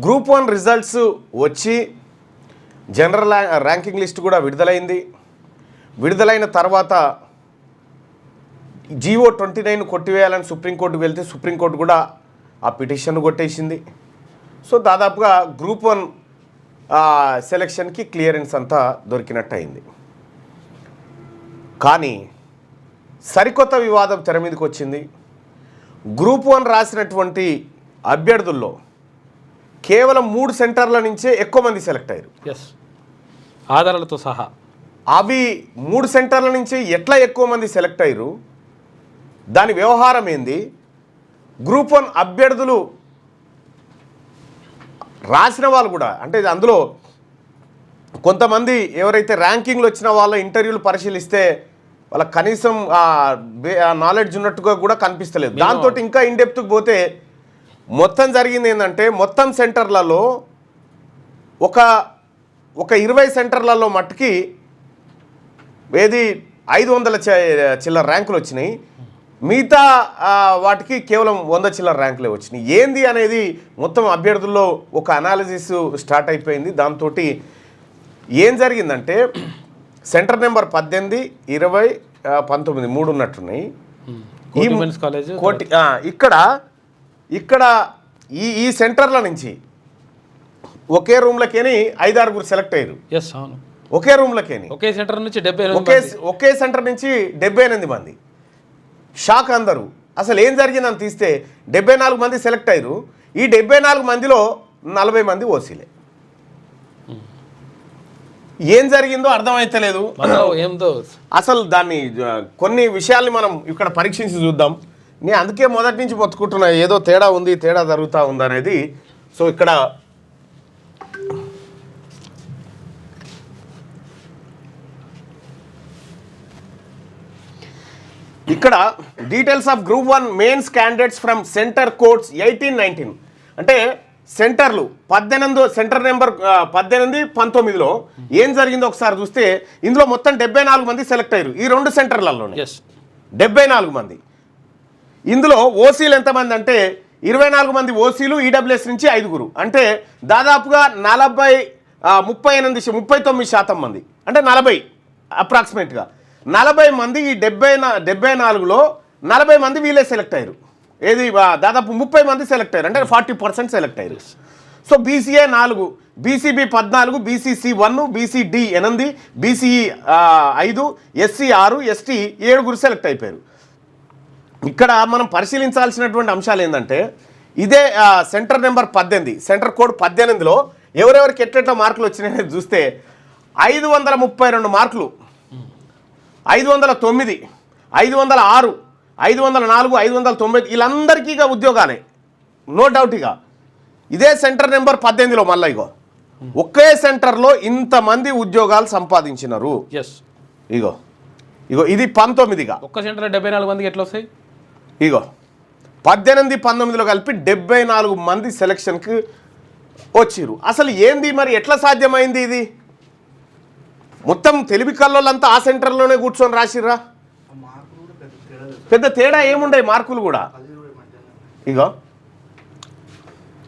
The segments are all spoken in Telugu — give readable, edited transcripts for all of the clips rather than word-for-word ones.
గ్రూప్ 1 రిజల్ట్స్ వచ్చి జనరల్ ర్యాంకింగ్ లిస్ట్ కూడా విడుదలైంది. విడుదలైన తర్వాత జీవో 29 కొట్టివేయాలని సుప్రీంకోర్టుకు వెళ్తే సుప్రీంకోర్టు కూడా ఆ పిటిషన్ కొట్టేసింది. సో దాదాపుగా గ్రూప్ 1 సెలక్షన్కి క్లియరెన్స్ అంతా దొరికినట్టు అయింది. కానీ సరికొత్త వివాదం తెర మీదకి వచ్చింది. గ్రూప్ 1 రాసినటువంటి అభ్యర్థుల్లో కేవలం 3 సెంటర్ల నుంచే ఎక్కువ మంది సెలెక్ట్ అయ్యారు. ఆధారాలతో సహా. అవి 3 సెంటర్ల నుంచి ఎట్లా ఎక్కువ మంది సెలెక్ట్ అయ్యారు, దాని వ్యవహారం ఏంది, గ్రూప్ 1 అభ్యర్థులు రాసిన వాళ్ళు కూడా అంటే అందులో కొంతమంది ఎవరైతే ర్యాంకింగ్లు వచ్చిన వాళ్ళ ఇంటర్వ్యూలు పరిశీలిస్తే వాళ్ళకి కనీసం నాలెడ్జ్ ఉన్నట్టుగా కూడా కనిపిస్తలేదు. దాంతో ఇంకా ఇన్డెప్త్కి పోతే మొత్తం జరిగింది ఏంటంటే మొత్తం సెంటర్లలో ఒక 20 సెంటర్లలో మట్టుకి 500 చిల్లర ర్యాంకులు వచ్చినాయి. మిగతా వాటికి కేవలం 100 చిల్లర ర్యాంకులే వచ్చినాయి. ఏంది అనేది మొత్తం అభ్యర్థుల్లో ఒక అనాలిసిస్ స్టార్ట్ అయిపోయింది. దాంతో ఏం జరిగిందంటే సెంటర్ నెంబర్ 18, 20, 19 3 ఉన్నట్టున్నాయి. ఇక్కడ ఈ సెంటర్ల నుంచి ఒకే రూమ్లకేని 5-6 సెలెక్ట్ అయ్యారు. ఒకే రూమ్లకేని ఒకే సెంటర్ నుంచి 78 మంది. షాక్ అందరూ. అసలు ఏం జరిగిందని తీస్తే 74 మంది సెలెక్ట్ అయ్యారు. ఈ 74 మందిలో 40 మంది ఓసీలే. ఏం జరిగిందో అర్థమైతలేదు. అసలు దాన్ని కొన్ని విషయాల్ని మనం ఇక్కడ పరీక్షించి చూద్దాం. నేను అందుకే మొదటి నుంచి మొత్తుకుంటున్నా ఏదో తేడా ఉంది, తేడా జరుగుతూ ఉందనేది. సో ఇక్కడ details of group 1 mains candidates from centre codes 18-19 అంటే సెంటర్లు 18 సెంటర్ నెంబర్ 18, 19లో ఏం జరిగిందో ఒకసారి చూస్తే ఇందులో మొత్తం 74 మంది సెలెక్ట్ అయ్యారు. ఈ 2 సెంటర్లలోనే 74 మంది. ఇందులో ఓసీలు ఎంతమంది అంటే 24 మంది ఓసీలు, ఈడబ్ల్యూఎస్ నుంచి 5 అంటే దాదాపుగా 39% మంది అంటే 40 అప్రాక్సిమేట్గా 40 మంది. ఈ 74లో 40 మంది వీళ్ళే సెలెక్ట్ అయ్యారు. ఏది దాదాపు 30 మంది సెలెక్ట్ అయ్యారు అంటే 40% సెలెక్ట్ అయ్యారు. So BCA 4, BCB 14, BCC 1, BCD 8, BCE 5, SC 6, ST 7 select అయిపోయారు. ఇక్కడ మనం పరిశీలించాల్సినటువంటి అంశాలు ఏంటంటే ఇదే సెంటర్ నెంబర్ 18 సెంటర్ కోడ్ 18లో ఎవరెవరికి ఎట్లెట్లా మార్కులు వచ్చినాయనేది చూస్తే 532 మార్కులు, 509, 506, 504, 590 వీళ్ళందరికీ ఇక ఉద్యోగాలే నో డౌట్. ఇక ఇదే సెంటర్ నెంబర్ 18లో మళ్ళీ ఒకే సెంటర్లో ఇంతమంది ఉద్యోగాలు సంపాదించినారు. ఇగో ఇది 19గా ఒక్క సెంటర్ 74 మందికి ఎట్లా వస్తాయి? ఇగో 18, 19లో కలిపి 74 మంది సెలక్షన్కి వచ్చిర్రు. అసలు ఏంది మరి ఎట్లా సాధ్యమైంది ఇది? మొత్తం తెలివి కల్లోళ్ళంతా ఆ సెంటర్లోనే కూర్చొని రాసిర్రా? పెద్ద తేడా ఏముండే మార్కులు కూడా. ఇగో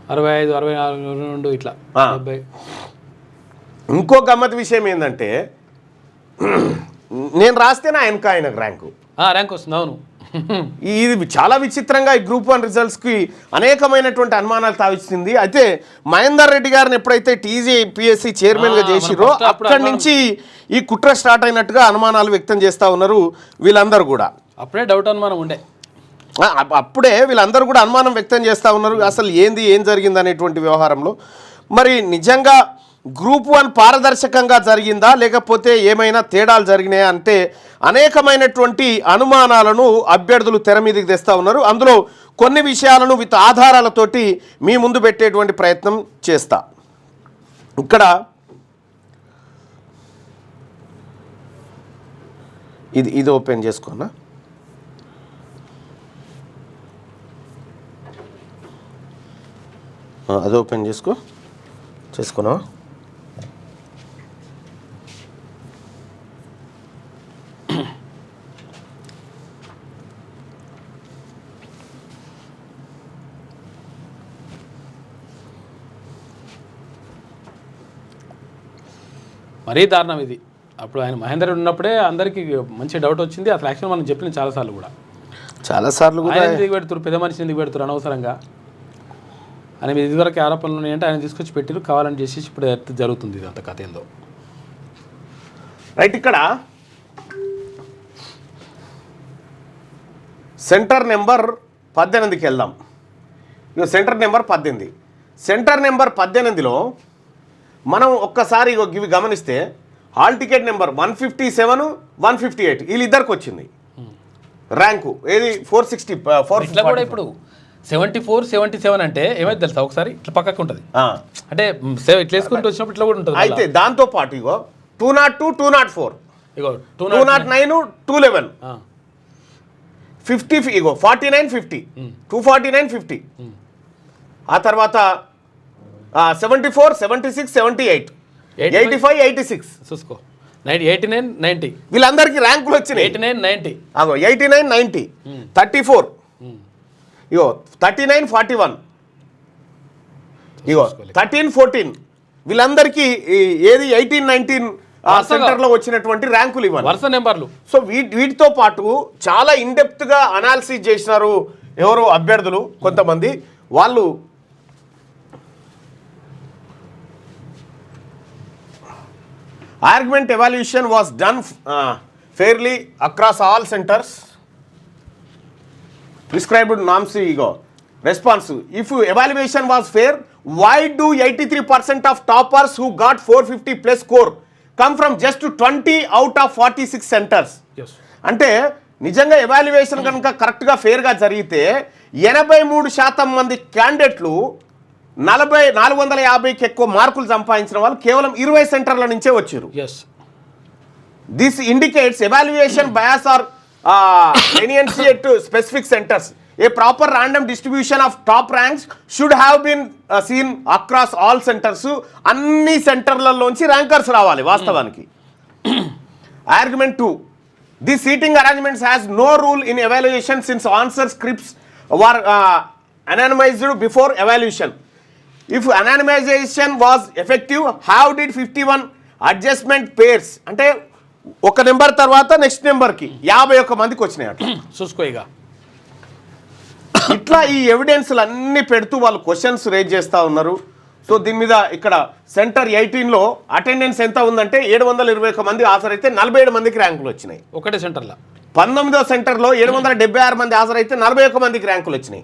65, 64 ఇట్లా 70. ఇంకో గమ్మత్ విషయం ఏంటంటే నేను రాస్తేనే ఆయనకు ర్యాంకు వస్తుంది. అవును, ఇది చాలా విచిత్రంగా ఈ గ్రూప్ 1 రిజల్ట్స్కి అనేకమైనటువంటి అనుమానాలు తావిస్తుంది. అయితే మహేందర్ రెడ్డి గారిని ఎప్పుడైతే టీజీపీఎస్సీ చైర్మన్గా చేసిరో అక్కడి నుంచి ఈ కుట్ర స్టార్ట్ అయినట్టుగా అనుమానాలు వ్యక్తం చేస్తూ ఉన్నారు వీళ్ళందరూ కూడా. అప్పుడే డౌట్ అనుమానం ఉండే, అప్పుడే వీళ్ళందరూ కూడా అనుమానం వ్యక్తం చేస్తూ ఉన్నారు అసలు ఏం జరిగింది అనేటువంటి వ్యవహారంలో. మరి నిజంగా గ్రూప్ 1 పారదర్శకంగా జరిగిందా లేకపోతే ఏమైనా తేడాలు జరిగినాయా అంటే అనేకమైనటువంటి అనుమానాలను అభ్యర్థులు తెర మీదకి తెస్తూ ఉన్నారు. అందులో కొన్ని విషయాలను విత్ ఆధారాలతోటి మీ ముందు పెట్టేటువంటి ప్రయత్నం చేస్తా. ఇక్కడ ఇది ఓపెన్ చేసుకున్నా. అది ఓపెన్ చేసుకున్నా. మరీ దారుణం ఇది. అప్పుడు ఆయన మహేందర్ రెడ్డి ఉన్నప్పుడే అందరికీ మంచి డౌట్ వచ్చింది. అసలు యాక్చువల్ మనం చెప్పిన చాలాసార్లు కూడా చాలాసార్లు కూడా ఆయన దిగి పెడుతున్నారు, పెద్ద మనిషిని దిగి పెడుతున్నారు అనవసరంగా. ఆయన మీద ఇదివరకు ఆరోపణలు ఉన్నాయంటే ఆయన తీసుకొచ్చి పెట్టిరు, కావాలని చేసి ఇప్పుడు జరుగుతుంది ఇది అంత కథ ఏందో. రైట్, ఇక్కడ సెంటర్ నెంబర్ 18కి వెళ్దాం. ఇక సెంటర్ నెంబర్ 18. సెంటర్ నెంబర్ 18లో మనం ఒక్కసారి ఇవి గమనిస్తే హాల్ టికెట్ నెంబర్ 157, 158 వీళ్ళిద్దరికి వచ్చింది ర్యాంకు. ఏది 460 ఇట్లా కూడా ఇప్పుడు 74, 77 అంటే ఏమైతే తెలుసా, ఒకసారి ఇట్లా పక్కకు ఉంటుంది అంటే ఇట్లా వేసుకుంటూ వచ్చినప్పుడు ఇట్లా కూడా ఉంటుంది. అయితే దాంతో పాటు ఇగో 202, 204, ఇగో 209, 211, 50 ఇగో 49, 50, 249, 50. ఆ తర్వాత 74, 76, 78, 85, 86 చూసుకో. 89, 90 వీళ్ళందరికీ ర్యాంకులు వచ్చినాయి. 89, 90 అగో 89, 90, 34 ఇగో 39, 41 ఇగో 13, 14 వీళ్ళందరికీ ఏది 18, 19 సెంటర్లో వచ్చినటువంటి ర్యాంకులు ఇవ్వాలి వరుస నెంబర్లు. సో వీటితో పాటు చాలా ఇన్డెప్త్గా అనాలిసిస్ చేసినారు ఎవరు అభ్యర్థులు కొంతమంది. వాళ్ళు argument evaluation was done fairly across all centers. Prescribed norms ego. Response: if evaluation was fair, why do 83% of toppers who got 450 plus score come from just 20 out of 46 centers? Yes. అంటే నిజంగా ఎవాల్యుయేషన్ కనుక కరెక్ట్గా ఫేర్గా జరిగితే 83% మంది క్యాండిడేట్లు 450కి ఎక్కువ మార్కులు సంపాదించిన వాళ్ళు కేవలం 20 సెంటర్ల నుంచే వచ్చారు. This indicates evaluation bias or initiate to specific centres. A proper random distribution of top ranks should have been seen across all centres. అన్ని సెంటర్లలోంచి ర్యాంకర్స్ రావాలి వాస్తవానికి. Argument 2, the seating arrangements has no rule in evaluation since answer scripts were anonymized before evaluation. If anonymization was effective, how did 51 adjustment pairs అంటే ఒక నెంబర్ తర్వాత నెక్స్ట్ నెంబర్కి 51 మందికి వచ్చినాయి అట్లా చూసుకో. ఇక ఇట్లా ఈ ఎవిడెన్స్లు అన్నీ పెడుతూ వాళ్ళు క్వశ్చన్స్ రేజ్ చేస్తూ ఉన్నారు. సో దీని మీద ఇక్కడ సెంటర్ 18లో అటెండెన్స్ ఎంత ఉందంటే 721 మంది హాజరైతే 47 మందికి ర్యాంకులు వచ్చినాయి ఒకటే సెంటర్లో. 19వ సెంటర్లో 776 మంది హాజరైతే 41 మందికి ర్యాంకులు వచ్చినాయి.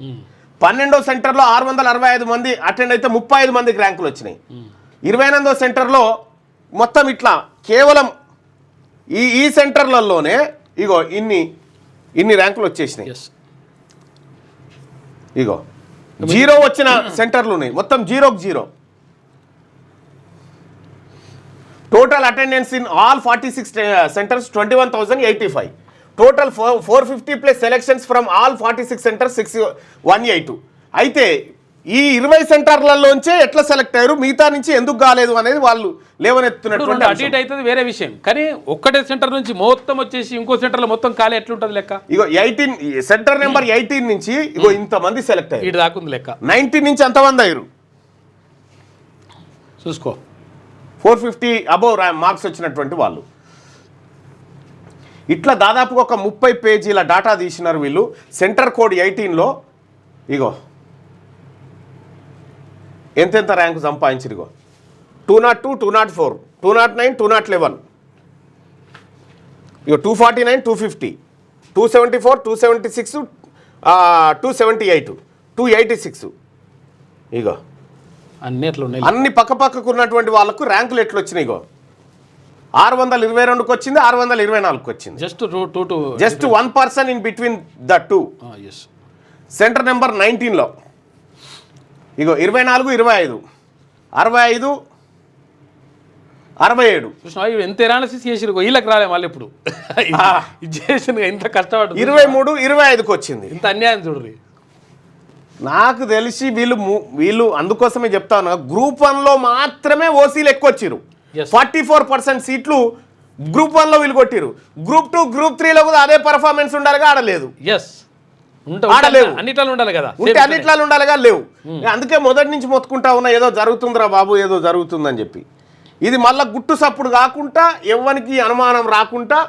12వ సెంటర్లో 665 మంది అటెండ్ అయితే 35 మందికి ర్యాంకులు వచ్చినాయి. 28వ సెంటర్లో మొత్తం ఇట్లా కేవలం ఈ సెంటర్లలోనే ఇగో ఇన్ని ర్యాంకులు వచ్చేసినాయి. ఇగో 0 వచ్చిన సెంటర్లు ఉన్నాయి, మొత్తం 0కి 0. Total attendance in all 46 centres 21,085. Total 450 plus selections from all 46 centres 618. అయితే ఈ 20 సెంటర్లలోంచే ఎట్లా సెలెక్ట్ అయ్యారు, మిగతా నుంచి ఎందుకు కాలేదు అనేది వాళ్ళు లేవనెత్తున్నటువంటి అటు ఇటు అవుతుంది వేరే విషయం. కానీ ఒక్కటే సెంటర్ నుంచి మొత్తం వచ్చేసి ఇంకో సెంటర్లో మొత్తం ఖాళీ ఎట్లుంటుంది లెక్క? ఇగో 18 సెంటర్ నెంబర్ 18 నుంచి ఇగో ఇంతమంది సెలెక్ట్ అయ్యారు. ఇటు దాకుంది లెక్క. 19 నుంచి ఎంతమంది అయ్యారు చూసుకో. 450 అబోవ్ మార్క్స్ వచ్చినటువంటి వాళ్ళు. ఇట్లా దాదాపుగా ఒక 30 పేజీల డాటా తీసినారు వీళ్ళు. సెంటర్ కోడ్ 18లో ఇగో ఎంతెంత ర్యాంకు సంపాదించారు. ఇగో 202, 204, 209, 211, ఇగో 249, 250, 274, 276, 278, 286. ఇగో అన్ని పక్కకు ఉన్నటువంటి వాళ్ళకు ర్యాంకులు ఎట్లు వచ్చినాయి. ఇగో 622కి వచ్చింది, 624కి వచ్చింది. Just 1% in between the two. Centre number 19లో ఇగో 24, 25, 65, 67. ఎంత ఎనాలిసిస్ చేసిరు వీళ్ళకి రాలే మళ్ళీ ఇప్పుడు చేసిన ఇంత కష్టపడు. 23, 25కి వచ్చింది. ఇంత అన్యాయం చూడరు. నాకు తెలిసి వీళ్ళు అందుకోసమే చెప్తాను, గ్రూప్ 1లో మాత్రమే ఓసీలు ఎక్కువ వచ్చిరు. 44% సీట్లు గ్రూప్ 1లో వీళ్ళు కొట్టిరు. గ్రూప్ 2, గ్రూప్ 3లో కూడా అదే పర్ఫార్మెన్స్ ఉండాలిగా, ఆడలేదు. ఆడలేవు, అన్నిట్లో ఉండాలి కదా, ఉంటే అన్నిట్లో ఉండాలిగా, లేవు. అందుకే మొదటి నుంచి మొత్తుకుంటా ఉన్నా ఏదో జరుగుతుందిరా బాబు, ఏదో జరుగుతుందని చెప్పి. ఇది మళ్ళీ గుట్టు సప్పుడు కాకుండా ఎవ్వనికి అనుమానం రాకుండా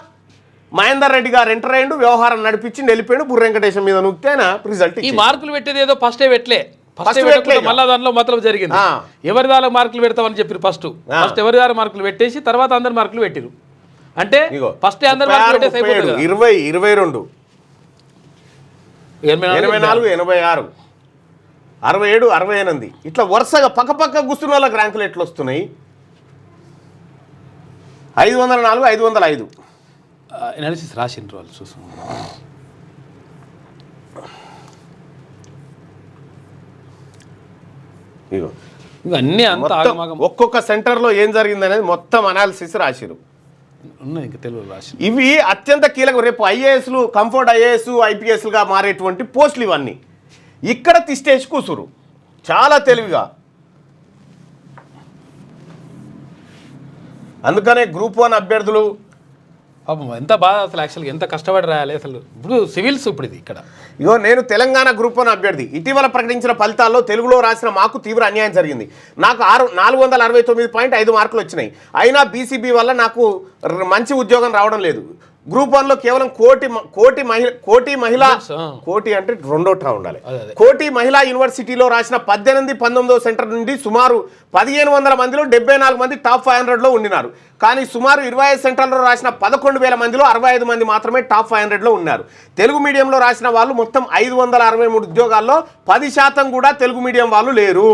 మహేందర్ రెడ్డి గారు ఎంటర్ అయ్యిండు, వ్యవహారం నడిపించి వెళ్ళిపోయాడు, బుర్ర వెంకటేశం మీద నూకితే ఆయన రిజల్ట్. ఈ మార్కులు పెట్టేది ఏదో ఫస్టే పెట్టలే, మళ్ళా దాంట్లో మతలబు జరిగింది. ఎవరి దాని మార్కులు పెడతామని చెప్పారు ఫస్ట్ ఎవరి దాని మార్కులు పెట్టేసి తర్వాత అందరి మార్కులు పెట్టిరు. అంటే ఫస్ట్ అందరి మార్కులు పెట్టేసి అయిపోతుంది. 20, 22, 84, 86, 67, 68 ఇట్లా వరుసగా పక్క కూర్చున్న వాళ్ళకి ర్యాంకులు ఎట్లా వస్తున్నాయి? 504, 505 అనాలిసిస్ రాసిండ్రు వాళ్ళు చూస్తున్నాం. అన్నీ అంత ఒక్కొక్క సెంటర్లో ఏం జరిగింది అనేది మొత్తం అనాలిసిస్ రాసిరు. ఉన్నాయి ఇంకా తెలుగు రాసి. ఇవి అత్యంత కీలకం. రేపు ఐఏఎస్లు, కంఫర్ట్ ఐఏఎస్, ఐపీఎస్లుగా మారేటువంటి పోస్టులు ఇవన్నీ ఇక్కడ తిష్టేసి కూసురు చాలా తెలివిగా. అందుకనే గ్రూప్ 1 అభ్యర్థులు ఎంత బాధ అసలు, యాక్చువల్గా ఎంత కష్టపడి రాయాలి అసలు. ఇప్పుడు సివిల్స్ ఇప్పుడు ఇది ఇక్కడ. ఇగో నేను తెలంగాణ గ్రూప్ 1 అభ్యర్థి. ఇటీవల ప్రకటించిన ఫలితాల్లో తెలుగులో రాసిన మాకు తీవ్ర అన్యాయం జరిగింది. నాకు 469.5 మార్కులు వచ్చినాయి. అయినా బీసీబీ వల్ల నాకు మంచి ఉద్యోగం రావడం లేదు. గ్రూప్ 1లో కేవలం కోటి అంటే రెండోటా ఉండాలి. కోటి మహిళా యూనివర్సిటీలో రాసిన 18, 19వ సెంటర్ నుండి సుమారు 1500 మందిలో 74 మంది టాప్ 500లో ఉండినారు. కానీ సుమారు 25 సెంటర్లో రాసిన 11,000 మందిలో 65 మంది మాత్రమే టాప్ 500లో ఉన్నారు. తెలుగు మీడియంలో రాసిన వాళ్ళు మొత్తం 563 ఉద్యోగాల్లో 10% కూడా తెలుగు మీడియం వాళ్ళు లేరు.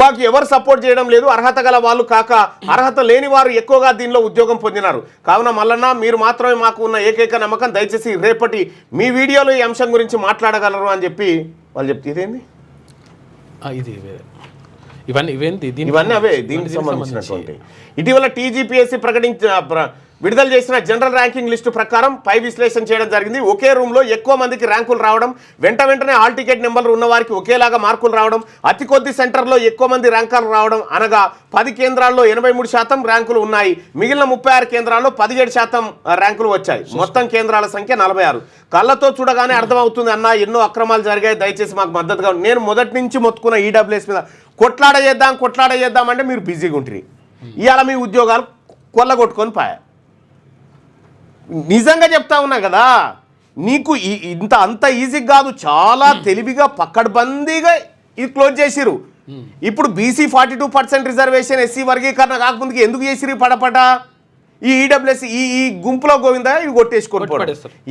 మాకు ఎవరు సపోర్ట్ చేయడం లేదు. అర్హత గల వాళ్ళు కాక అర్హత లేని వారు ఎక్కువగా దీనిలో ఉద్యోగం పొందినారు. కావున మల్లన్న మీరు మాత్రమే మాకు ఉన్న ఏకైక నమ్మకం. దయచేసి రేపటి మీ వీడియోలో ఈ అంశం గురించి మాట్లాడగలరు అని చెప్పి వాళ్ళు చెప్తే ఇదేంది ఇవన్నీ అవే దీనికి సంబంధించినటువంటి. ఇటీవల టీజీపీఎస్సీ విడుదల చేసిన జనరల్ ర్యాంకింగ్ లిస్టు ప్రకారం పై విశ్లేషణ చేయడం జరిగింది. ఒకే రూమ్లో ఎక్కువ మందికి ర్యాంకులు రావడం, వెంటనే హాల్ టికెట్ నెంబర్లు ఉన్న వారికి ఒకేలాగా మార్కులు రావడం, అతి కొద్ది సెంటర్లో ఎక్కువ మంది ర్యాంకర్లు రావడం, అనగా 10 కేంద్రాల్లో 83% ర్యాంకులు ఉన్నాయి. మిగిలిన 36 కేంద్రాల్లో 17% ర్యాంకులు వచ్చాయి. మొత్తం కేంద్రాల సంఖ్య 46. కళ్ళతో చూడగానే అర్థమవుతుంది అన్న, ఎన్నో అక్రమాలు జరిగాయి, దయచేసి మాకు మద్దతుగా. నేను మొదటి నుంచి మొత్తుకున్న ఈడబ్ల్యూఎస్ మీద కొట్లాడ చేద్దాం అంటే మీరు బిజీగా ఉంటుంది. ఇవాళ మీ ఉద్యోగాలు కొల్లగొట్టుకొని పాయా. నిజంగా చెప్తా ఉన్నా కదా, నీకు అంత ఈజీ కాదు. చాలా తెలివిగా పక్కడ్బందీగా ఇది క్లోజ్ చేసిరు. ఇప్పుడు బీసీ 42% రిజర్వేషన్, ఎస్సీ వర్గీకరణ కాకముందుకు ఎందుకు చేసిరు పడపట? ఈ ఈడబ్ల్యూఎస్ ఈ గుంపులో గోవిందా ఇవి కొట్టేసుకొని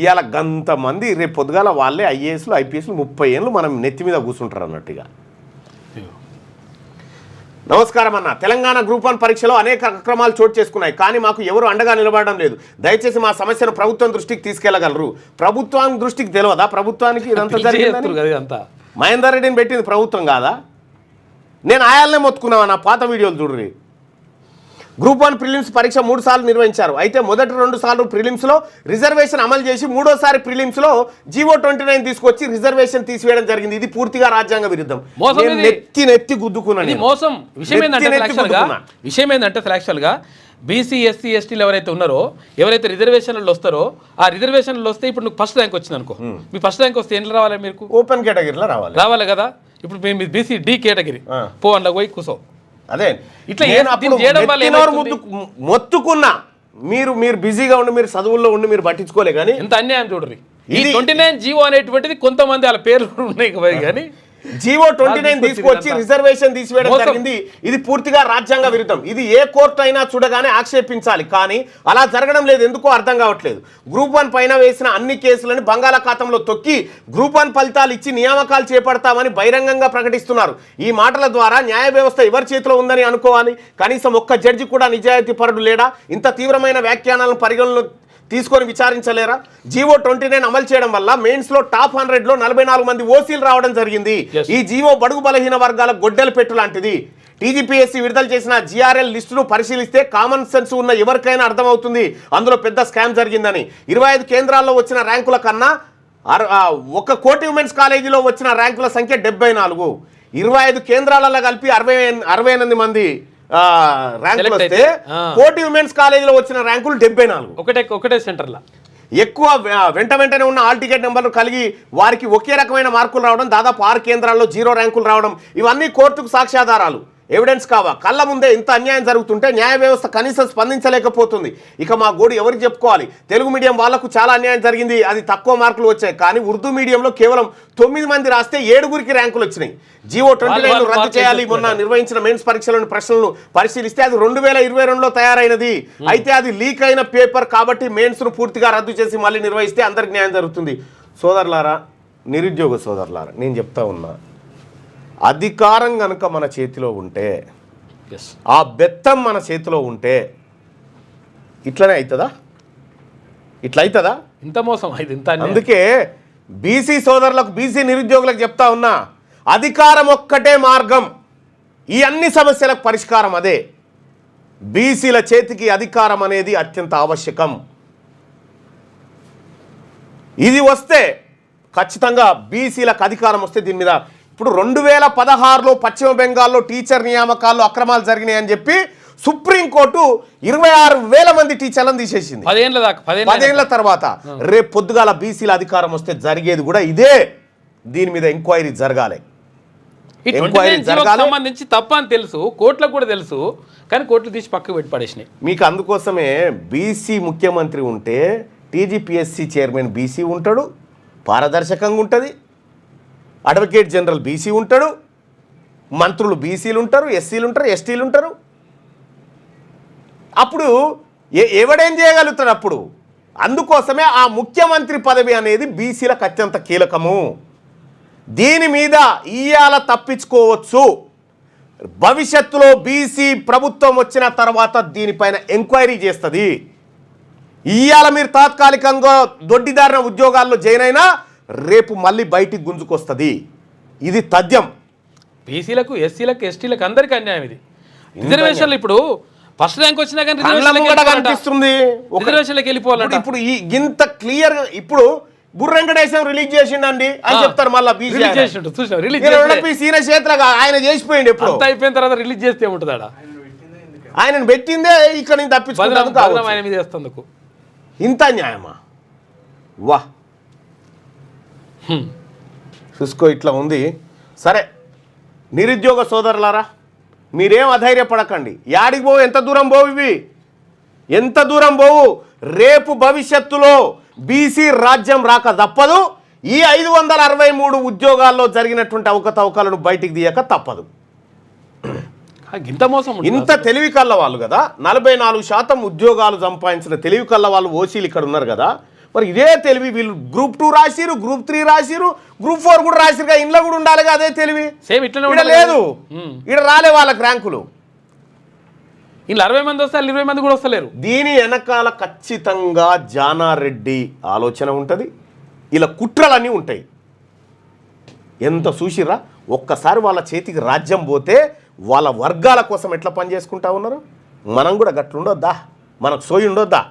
ఇవాళ గంత మంది రేపు పొద్దుగాల వాళ్ళే ఐఏఎస్లు, ఐపీఎస్లు 30 ఏళ్ళు మనం నెత్తి మీద కూర్చుంటారు అన్నట్టుగా. నమస్కారం అన్న. తెలంగాణ గ్రూప్ 1 పరీక్షలో అనేక అక్రమాలు చోటు చేసుకున్నాయి. కానీ మాకు ఎవరు అండగా నిలబడడం లేదు. దయచేసి మా సమస్యను ప్రభుత్వం దృష్టికి తీసుకెళ్లగలరు. ప్రభుత్వం దృష్టికి తెలియదా? ప్రభుత్వానికి ఇదంతా జరిగింది. మహేందర్ రెడ్డిని పెట్టింది ప్రభుత్వం కాదా? నేను ఆయాలనే మొత్తుకున్నావా? నా పాత వీడియోలు చూడండి. గ్రూప్ 1 ప్రిలిమ్స్ పరీక్ష 3 సార్లు నిర్వహించారు. అయితే మొదటి 2 సార్లు ప్రిలిమ్స్లో రిజర్వేషన్ అమలు చేసి మూడోసారి ప్రిలిమ్స్లో జీవో 29 తీసుకొచ్చి రిజర్వేషన్ తీసివేయడం జరిగింది. ఇది పూర్తిగా రాజ్యాంగ విరుద్ధం. నెత్తి గుద్దుకున్నాను. మోసం. విషయం ఏంటంటే యాక్చువల్గా బీసీ, ఎస్సీ, ఎస్టీలు ఎవరైతే ఉన్నారో, ఎవరైతే రిజర్వేషన్లు వస్తారో, ఆ రిజర్వేషన్లు వస్తే ఇప్పుడు నువ్వు ఫస్ట్ ర్యాంక్ వచ్చింది అనుకో, మీ ఫస్ట్ ర్యాంక్ వస్తే ఏం రావాలి? మీకు ఓపెన్ కేటగిరీలో రావాలి కదా. ఇప్పుడు మీ బీసీ డి కేటగిరీ అందులో పోయి కూసో. అదే ఇట్లా మొత్తుకున్నా మీరు బిజీగా ఉండి, మీరు చదువుల్లో ఉండి మీరు పట్టించుకోలే. కానీ ఎంత అన్యాయం చూడరు. ఈ 29 జీవో అనేటువంటిది కొంతమంది వాళ్ళ పేర్లు ఉన్నాయి కానీ జీవో 29 తీసుకొచ్చి రిజర్వేషన్ తీసివేయడం జరిగింది. ఇది పూర్తిగా రాజ్యాంగ విరుద్ధం. ఇది ఏ కోర్టు అయినా చూడగానే ఆక్షేపించాలి. కానీ అలా జరగడం లేదు. ఎందుకో అర్థం కావట్లేదు. గ్రూప్ 1 పైన వేసిన అన్ని కేసులను బంగాళాఖాతంలో తొక్కి గ్రూప్ 1 ఫలితాలు ఇచ్చి నియామకాలు చేపడతామని బహిరంగంగా ప్రకటిస్తున్నారు. ఈ మాటల ద్వారా న్యాయ వ్యవస్థ ఎవరి చేతిలో ఉందని అనుకోవాలి. కనీసం ఒక్క జడ్జి కూడా నిజాయితీ పరుడు లేడా? ఇంత తీవ్రమైన వ్యాఖ్యానాలను పరిగణలో తీసుకొని విచారించలేరా? జీవో 29 అమలు చేయడం వల్ల మెయిన్స్లో టాప్ 100లో 44 మంది ఓసీలు రావడం జరిగింది. ఈ జీవో బడుగు బలహీన వర్గాల గొడ్డల పెట్టు లాంటిది. టీజీపీఎస్సీ విడుదల చేసిన జీఆర్ఎల్ లిస్టును పరిశీలిస్తే కామన్ సెన్స్ ఉన్న ఎవరికైనా అర్థమవుతుంది అందులో పెద్ద స్కామ్ జరిగిందని. 25 కేంద్రాల్లో వచ్చిన ర్యాంకుల కన్నా ఒక కోటి ఉమెన్స్ కాలేజీలో వచ్చిన ర్యాంకుల సంఖ్య 74. 25 కేంద్రాలలో కలిపి 68 మంది ర్యాంకులు వస్తే కోటి ఉమెన్స్ కాలేజీలో వచ్చిన ర్యాంకులు 74. ఒకటే సెంటర్లో. ఎక్కువ వెంటనే ఉన్న ఆల్ టికెట్ నెంబర్లు కలిగి వారికి ఒకే రకమైన మార్కులు రావడం, దాదాపు 6 కేంద్రాల్లో 0 ర్యాంకులు రావడం, ఇవన్నీ కోర్టుకు సాక్ష్యాధారాలు, ఎవిడెన్స్ కావా. కళ్ళ ముందే ఇంత అన్యాయం జరుగుతుంటే న్యాయ వ్యవస్థ కనీసం స్పందించలేకపోతుంది. ఇక మా గోడు ఎవరికి చెప్పుకోవాలి? తెలుగు మీడియం వాళ్లకు చాలా అన్యాయం జరిగింది, అది తక్కువ మార్కులు వచ్చాయి. కానీ ఉర్దూ మీడియంలో కేవలం 9 మంది రాస్తే 7గురికి ర్యాంకులు వచ్చినాయి. జీవో 29 రద్దు చేయాలి. మొన్న నిర్వహించిన మెయిన్స్ పరీక్షలోని ప్రశ్నలను పరిశీలిస్తే అది 2022లో తయారైనది. అయితే అది లీక్ అయిన పేపర్ కాబట్టి మెయిన్స్ను పూర్తిగా రద్దు చేసి మళ్ళీ నిర్వహిస్తే అందరికి న్యాయం జరుగుతుంది. సోదరులారా, నిరుద్యోగ సోదరులారా, నేను చెప్తా ఉన్నా, అధికారం కనుక మన చేతిలో ఉంటే, ఆ బెత్తం మన చేతిలో ఉంటే ఇట్లనే అవుతుందా? ఇట్లా అవుతుందా? ఇంత మోసం అయితే ఇంత. అందుకే బీసీ సోదరులకు, బీసీ నిరుద్యోగులకు చెప్తా ఉన్నా, అధికారం ఒక్కటే మార్గం, ఈ అన్ని సమస్యలకు పరిష్కారం అదే. బీసీల చేతికి అధికారం అనేది అత్యంత ఆవశ్యకం. ఇది వస్తే ఖచ్చితంగా బీసీలకు అధికారం వస్తే దీని మీద ఇప్పుడు 2016లో పశ్చిమ బెంగాల్లో టీచర్ నియామకాల్లో అక్రమాలు జరిగినాయని చెప్పి సుప్రీంకోర్టు 26,000 మంది టీచర్లను తీసేసింది 10 ఏళ్ల తర్వాత. రేపు పొద్దుగాల బీసీల అధికారం వస్తే జరిగేది కూడా ఇదే. దీని మీద ఎంక్వైరీ జరగాలి. సంబంధించి తప్ప అని తెలుసు, కోర్టులకు కూడా తెలుసు, కానీ కోర్టులు తీసి పక్కకు పెట్టి పడేసినాయి. మీకు అందుకోసమే బీసీ ముఖ్యమంత్రి ఉంటే టీజీపీఎస్సీ చైర్మన్ బీసీ ఉంటాడు, పారదర్శకంగా ఉంటుంది. అడ్వకేట్ జనరల్ బీసీ ఉంటాడు, మంత్రులు బీసీలు ఉంటారు, ఎస్సీలు ఉంటారు, ఎస్టీలు ఉంటారు. అప్పుడు ఎవడేం చేయగలుగుతాడు అప్పుడు? అందుకోసమే ఆ ముఖ్యమంత్రి పదవి అనేది బీసీలకు అత్యంత కీలకము. దీని మీద ఇయ్యాల తప్పించుకోవచ్చు. భవిష్యత్తులో బీసీ ప్రభుత్వం వచ్చిన తర్వాత దీనిపైన ఎంక్వైరీ చేస్తుంది. ఇయ్యాల మీరు తాత్కాలికంగా దొడ్డిదారిన ఉద్యోగాల్లో జాయిన్ అయినా రేపు మళ్ళీ బయటికి గుంజుకొస్తుంది. ఇది తథ్యం. బీసీలకు, ఎస్సీలకు, ఎస్టీలకు అందరికీ అన్యాయం ఇది. రిజర్వేషన్లు ఇప్పుడు ఫస్ట్ ర్యాంక్ వచ్చినా కానీ కనిపిస్తుంది, రిజర్వేషన్లకు వెళ్ళిపోవాలంటే. ఇప్పుడు ఇంత క్లియర్ గా ఇప్పుడు బుర్రెంకటేశం రిలీజ్ చేసిండండి అని చెప్తారు. మళ్ళీ ఆయన చేసిపోయింది. ఎప్పుడు అయిపోయిన తర్వాత రిలీజ్ చేస్తే ఏముంటుంది? ఆయన పెట్టిందే ఇక్కడ నుంచి తప్పించుకుంటూ. ఇంత న్యాయమా? వా చూసుకో, ఇట్లా ఉంది. సరే నిరుద్యోగ సోదరులారా, మీరేం అధైర్యపడకండి. యాడికి పోవు, ఎంత దూరం పోవు, ఇవి ఎంత దూరం పోవు. రేపు భవిష్యత్తులో బీసీ రాజ్యం రాక తప్పదు. ఈ 563 ఉద్యోగాల్లో జరిగినటువంటి అవకతవకలను బయటికి తీయక తప్పదు. ఇంత మోసం, ఇంత తెలివి కల్ల వాళ్ళు కదా, 44% ఉద్యోగాలు సంపాదించిన తెలివి కల్ల వాళ్ళు ఓసీలు ఇక్కడ ఉన్నారు కదా. మరి ఇదే తెలివి వీళ్ళు గ్రూప్ 2 రాసిరు, గ్రూప్ 3 రాసిరు, గ్రూప్ 4 కూడా రాసిరుగా. ఇంట్లో కూడా ఉండాలిగా అదే తెలివి. సేమ్ ఇట్లా లేదు, ఇక్కడ రాలే వాళ్ళకి ర్యాంకులు. ఇలా 60 మంది వస్తే 20 మంది కూడా వస్తలేరు. దీని వెనకాల ఖచ్చితంగా జానారెడ్డి ఆలోచన ఉంటుంది, ఇలా కుట్రలన్నీ ఉంటాయి. ఎంత చూసిరా, ఒక్కసారి వాళ్ళ చేతికి రాజ్యం పోతే వాళ్ళ వర్గాల కోసం ఎట్లా పని చేసుకుంటా ఉన్నారు. మనం కూడా గట్లుండొద్దా? మనకు సోయి ఉండొద్దా?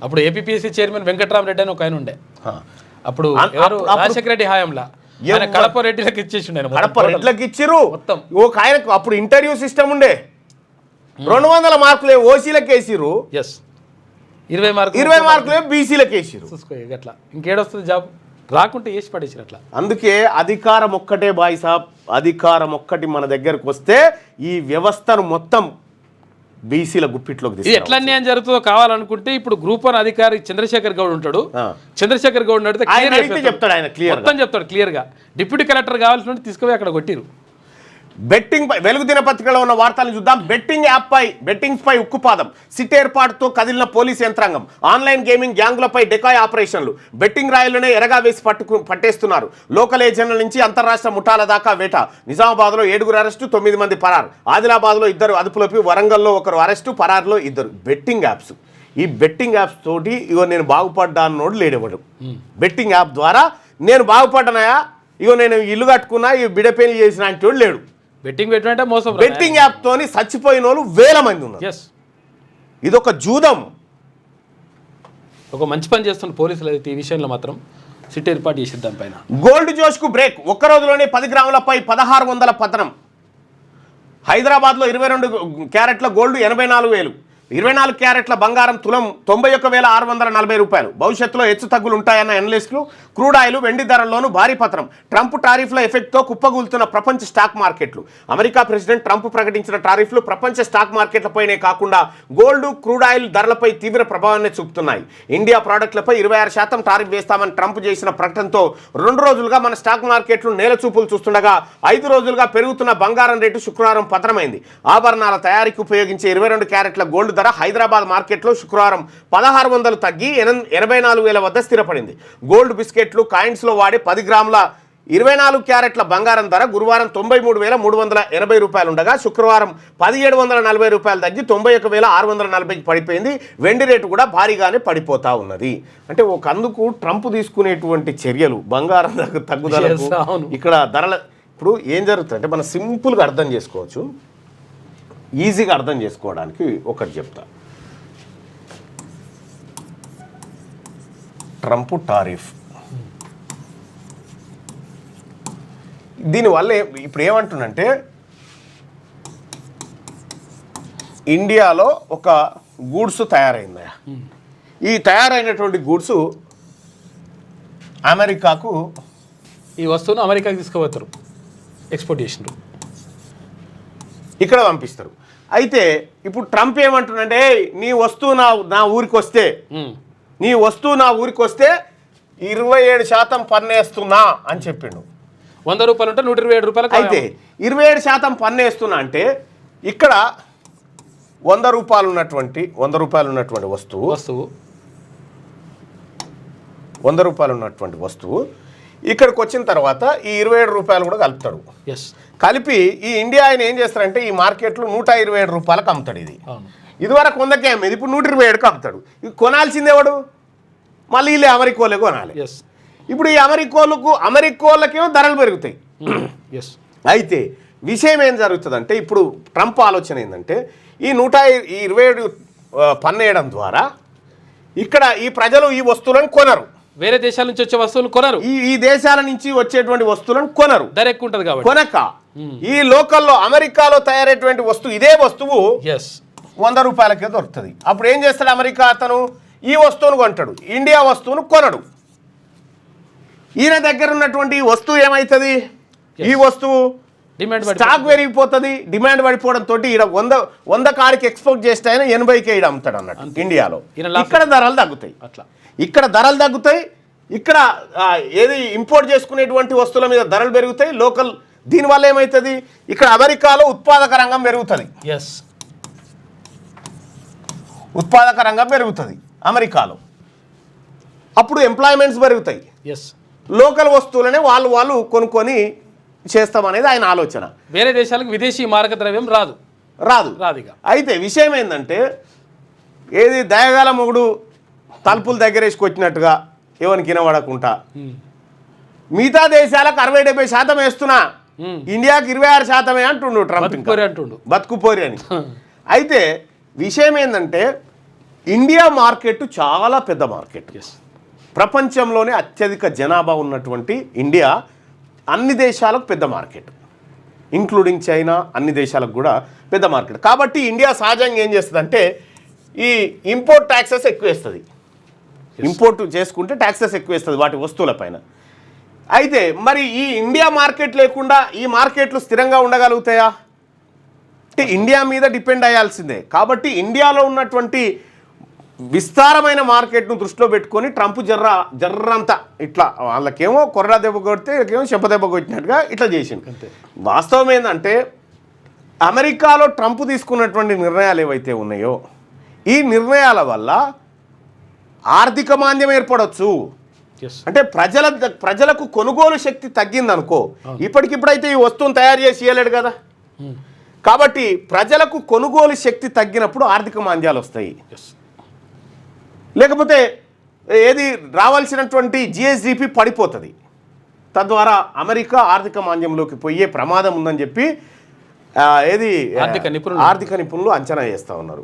అప్పుడు ఏపీపీఎస్సీ చైర్మన్ వెంకట్రామరెడ్డి అని ఒక ఆయన ఉండే. అప్పుడు రాజశేఖర రెడ్డి హయాంలో కడప రెడ్డిలకు ఇచ్చేసి, కడప రెడ్డిలకు ఇచ్చిర్రు మొత్తం. ఒక ఆయనకు అప్పుడు ఇంటర్వ్యూ సిస్టమ్ ఉండే, 200 మార్కులే ఓసీలకు వేసిర్రు, 20 మార్కులే బీసీలకు వేసిర్రు. అట్లా ఇంకేడొస్తుంది జాబ్? రాకుంటే వేసి పడేసారు అట్లా. అందుకే అధికారం ఒక్కటే బాయ్ సాబ్, అధికారం ఒక్కటి మన దగ్గరకు వస్తే ఈ వ్యవస్థను మొత్తం బీసీల గుప్పిట్లోకి. ఎట్లా అన్యాయం జరుగుతుందో కావాలనుకుంటే ఇప్పుడు గ్రూప్ 1 అధికారి చంద్రశేఖర్ గౌడ్ ఉంటాడు. చంద్రశేఖర్ గౌడ్ అడిగితే చెప్తాడు, ఆయన మొత్తం చెప్తాడు క్లియర్ గా. డిప్యూటీ కలెక్టర్ కావాల్సిన తీసుకుపోయి అక్కడ కొట్టిరు. బెట్టింగ్ పై వెలుగు దినపత్రికలో ఉన్న వార్తలను చూద్దాం. బెట్టింగ్స్ పై ఉక్కుపాదం, సిట్ ఏర్పాటుతో కదిలిన పోలీస్ యంత్రాంగం, ఆన్లైన్ గేమింగ్ గ్యాంగులపై డెకాయ్ ఆపరేషన్లు, బెట్టింగ్ రాయల్లోనే ఎరగా వేసి పట్టేస్తున్నారు. లోకల్ ఏజెంట్ల నుంచి అంతర్రాష్ట్ర ముఠాల దాకా వేట. నిజామాబాద్లో 7 అరెస్టు, 9 మంది పరారు. ఆదిలాబాద్లో 2 అదుపులోకి, వరంగల్లో 1 అరెస్టు, పరారులో 2. బెట్టింగ్ యాప్స్, ఈ బెట్టింగ్ యాప్స్ తోటి ఇగో నేను బాగుపడ్డానోడు లేడేవాడు. బెట్టింగ్ యాప్ ద్వారా నేను బాగుపడ్డానయా, ఇగో నేను ఇల్లు కట్టుకున్నా, ఈ బిడపేలు చేసిన అంటే లేడు. బెట్టింగ్ పెట్టినట్టే మోసం. బెట్టింగ్ యాప్ తోని చచ్చిపోయిన వాళ్ళు 1000 మంది ఉన్నారు. ఇదొక జూదం. ఒక మంచి పని చేస్తున్న పోలీసులు అయితే ఈ విషయంలో మాత్రం సిట్ ఏర్పాటు చేసిద్దాం పైన. గోల్డ్ జోష్కు బ్రేక్, ఒక్క రోజులోనే 10 గ్రాములపై 1600 పతనం. హైదరాబాద్లో 22 క్యారెట్ల గోల్డ్ 84,000, 24 క్యారెట్ల బంగారం తులం 91,640 రూపాయలు. భవిష్యత్తులో హెచ్చు తగ్గులు ఉంటాయన్న అనలిస్టులు. క్రూడ్ ఆయిల్, వెండి ధరల్లోనూ భారీ పతనం. ట్రంప్ టారిఫ్ల ఎఫెక్ట్తో కుప్పగూలుతున్న ప్రపంచ స్టాక్ మార్కెట్లు. అమెరికా ప్రెసిడెంట్ ట్రంప్ ప్రకటించిన టారిఫ్లు ప్రపంచ స్టాక్ మార్కెట్లపైనే కాకుండా గోల్డ్, క్రూడ్ ఆయిల్ ధరలపై తీవ్ర ప్రభావాన్ని చూపుతున్నాయి. ఇండియా ప్రోడక్ట్లపై 26% టారిఫ్ వేస్తామని ట్రంప్ చేసిన ప్రకటనతో 2 రోజులుగా మన స్టాక్ మార్కెట్లు నేలచూపులు చూస్తుండగా 5 రోజులుగా పెరుగుతున్న బంగారం రేటు శుక్రవారం పతనమైంది. ఆభరణాల తయారీకి ఉపయోగించే 22 క్యారెట్ల గోల్డ్ ధర హైదరాబాద్ మార్కెట్లో శుక్రవారం 1600 తగ్గి 84,000 వద్ద స్థిరపడింది. గోల్డ్ బిస్కెట్లు, కాయిన్స్లో వాడే 10 గ్రాముల 24 క్యారెట్ల బంగారం ధర గురువారం 93,380 రూపాయలు ఉండగా శుక్రవారం 1,740 రూపాయలు తగ్గి 91,640కి పడిపోయింది. వెండి రేటు కూడా భారీగానే పడిపోతా ఉన్నది. అంటే ఒకందుకు ట్రంప్ తీసుకునేటువంటి చర్యలు బంగారం తగ్గుదలకు ఇక్కడ ధరల ఇప్పుడు ఏం జరుగుతుంది అంటే మనం సింపుల్గా అర్థం చేసుకోవచ్చు, ఈజీగా అర్థం చేసుకోవడానికి ఒకటి చెప్తా. ట్రంప్ టారిఫ్ దీనివల్ల ఇప్పుడు ఏమంటుందంటే ఇండియాలో ఒక గూడ్స్ తయారైందా, ఈ తయారైనటువంటి గూడ్స్ అమెరికాకు ఈ వస్తువును అమెరికాకి తీసుకుపోతారు, ఎక్స్పోర్ట్ చేసినారు, ఇక్కడ పంపిస్తారు. అయితే ఇప్పుడు ట్రంప్ ఏమంటుందంటే నీ వస్తువు నా ఊరికి వస్తే నీ వస్తువు నా ఊరికి వస్తే 27% పన్నేస్తున్నా అని చెప్పిండు. 100 రూపాయలు ఉంటే 127 రూపాయలు. అయితే 27% పన్నేస్తున్నా అంటే ఇక్కడ 100 రూపాయలు ఉన్నటువంటి వస్తువు 100 రూపాయలు ఉన్నటువంటి వస్తువు ఇక్కడికి వచ్చిన తర్వాత ఈ 27 రూపాయలు కూడా కలుపుతాడు. కలిపి ఈ ఇండియా ఆయన ఏం చేస్తారంటే ఈ మార్కెట్లో 127 రూపాయలకు అమ్ముతాడు. ఇదివరకు 100కే అమ్మేది, ఇప్పుడు 127కి అమ్ముతాడు. ఇది కొనాల్సింది ఎవడు? మళ్ళీ వీళ్ళే అమెరికోలే కొనాలి. ఇప్పుడు ఈ అమెరికోళ్ళకేమో ధరలు పెరుగుతాయి. అయితే విషయం ఏం జరుగుతుందంటే ఇప్పుడు ట్రంప్ ఆలోచన ఏంటంటే ఈ 127 పన్నేయడం ద్వారా ఇక్కడ ఈ ప్రజలు ఈ వస్తువులను కొనరు, వేరే దేశాల నుంచి వచ్చే వస్తువులు కొనరు, ఈ దేశాల నుంచి వచ్చేటువంటి వస్తువులను కొనరు, ధర ఎక్కువ ఉంటుంది కాబట్టి కొనక ఈ లోకల్లో అమెరికాలో తయారైనటువంటి వస్తువు ఇదే వస్తువు 100 రూపాయలకే దొరుకుతుంది. అప్పుడు ఏం చేస్తాడు అమెరికా అతను? ఈ వస్తువును కొంటాడు, ఇండియా వస్తువును కొనడు. ఈయన దగ్గర ఉన్నటువంటి ఈ వస్తువు ఏమవుతుంది? ఈ వస్తువు స్టాక్ పెరిగిపోతుంది, డిమాండ్ పడిపోవడంతో ఈడ 100 కారుకి ఎక్స్పోర్ట్ చేస్తే ఆయన 80కే ఈడ అమ్ముతాడు అన్నట్టు ఇండియాలో. ఇక్కడ ధరలు తగ్గుతాయి, ఇక్కడ ఏది ఇంపోర్ట్ చేసుకునేటువంటి వస్తువుల మీద ధరలు పెరుగుతాయి లోకల్. దీనివల్ల ఏమవుతుంది? ఇక్కడ అమెరికాలో ఉత్పాదక రంగం పెరుగుతుంది అమెరికాలో. అప్పుడు ఎంప్లాయ్మెంట్స్ పెరుగుతాయి, లోకల్ వస్తువులనే వాళ్ళు కొనుక్కొని చేస్తామనేది ఆయన ఆలోచన. వేరే దేశాలకు విదేశీ మారక ద్రవ్యం రాదు. అయితే విషయం ఏంటంటే ఏది దయగల మొగుడు తలుపులు దగ్గర వేసుకొచ్చినట్టుగా ఎవరికి వినబడకుండా మిగతా దేశాలకు 60-70% వేస్తున్నా, ఇండియాకి 26% అంటుండు ట్రంప్, బతుకుపోరి అని. అయితే విషయం ఏంటంటే ఇండియా మార్కెట్ చాలా పెద్ద మార్కెట్, ప్రపంచంలోనే అత్యధిక జనాభా ఉన్నటువంటి ఇండియా అన్ని దేశాలకు పెద్ద మార్కెట్, ఇంక్లూడింగ్ చైనా, అన్ని దేశాలకు కూడా పెద్ద మార్కెట్. కాబట్టి ఇండియా సహజంగా ఏం చేస్తుంది ఈ ఇంపోర్ట్ ట్యాక్సెస్ ఎక్కువ వేస్తుంది, ఇంపోర్ట్ చేసుకుంటే ట్యాక్సెస్ ఎక్కువ వేస్తుంది వాటి వస్తువులపైన. అయితే మరి ఈ ఇండియా మార్కెట్ లేకుండా ఈ మార్కెట్లు స్థిరంగా ఉండగలుగుతాయా అంటే ఇండియా మీద డిపెండ్ అయ్యాల్సిందే. కాబట్టి ఇండియాలో ఉన్నటువంటి విస్తారమైన మార్కెట్ను దృష్టిలో పెట్టుకొని ట్రంప్ జర్రంతా ఇట్లా వాళ్ళకేమో కొర్రా దెబ్బ కొడితే వీళ్ళకేమో చెప్ప దెబ్బ కొట్టినట్టుగా ఇట్లా చేసింది. వాస్తవం ఏంటంటే అమెరికాలో ట్రంప్ తీసుకున్నటువంటి నిర్ణయాలు ఏవైతే ఉన్నాయో ఈ నిర్ణయాల వల్ల ఆర్థిక మాంద్యం ఏర్పడవచ్చు. అంటే ప్రజలకు కొనుగోలు శక్తి తగ్గిందనుకో, ఇప్పటికిప్పుడైతే ఈ వస్తువును తయారు చేసి ఇవ్వలేడు కదా. కాబట్టి ప్రజలకు కొనుగోలు శక్తి తగ్గినప్పుడు ఆర్థిక మాంద్యాలు వస్తాయి. లేకపోతే ఏది రావాల్సినటువంటి జిఎస్డిపి పడిపోతుంది, తద్వారా అమెరికా ఆర్థిక మాంద్యంలోకి పోయే ప్రమాదం ఉందని చెప్పి ఏది ఆర్థిక నిపుణులు అంచనా చేస్తూ ఉన్నారు.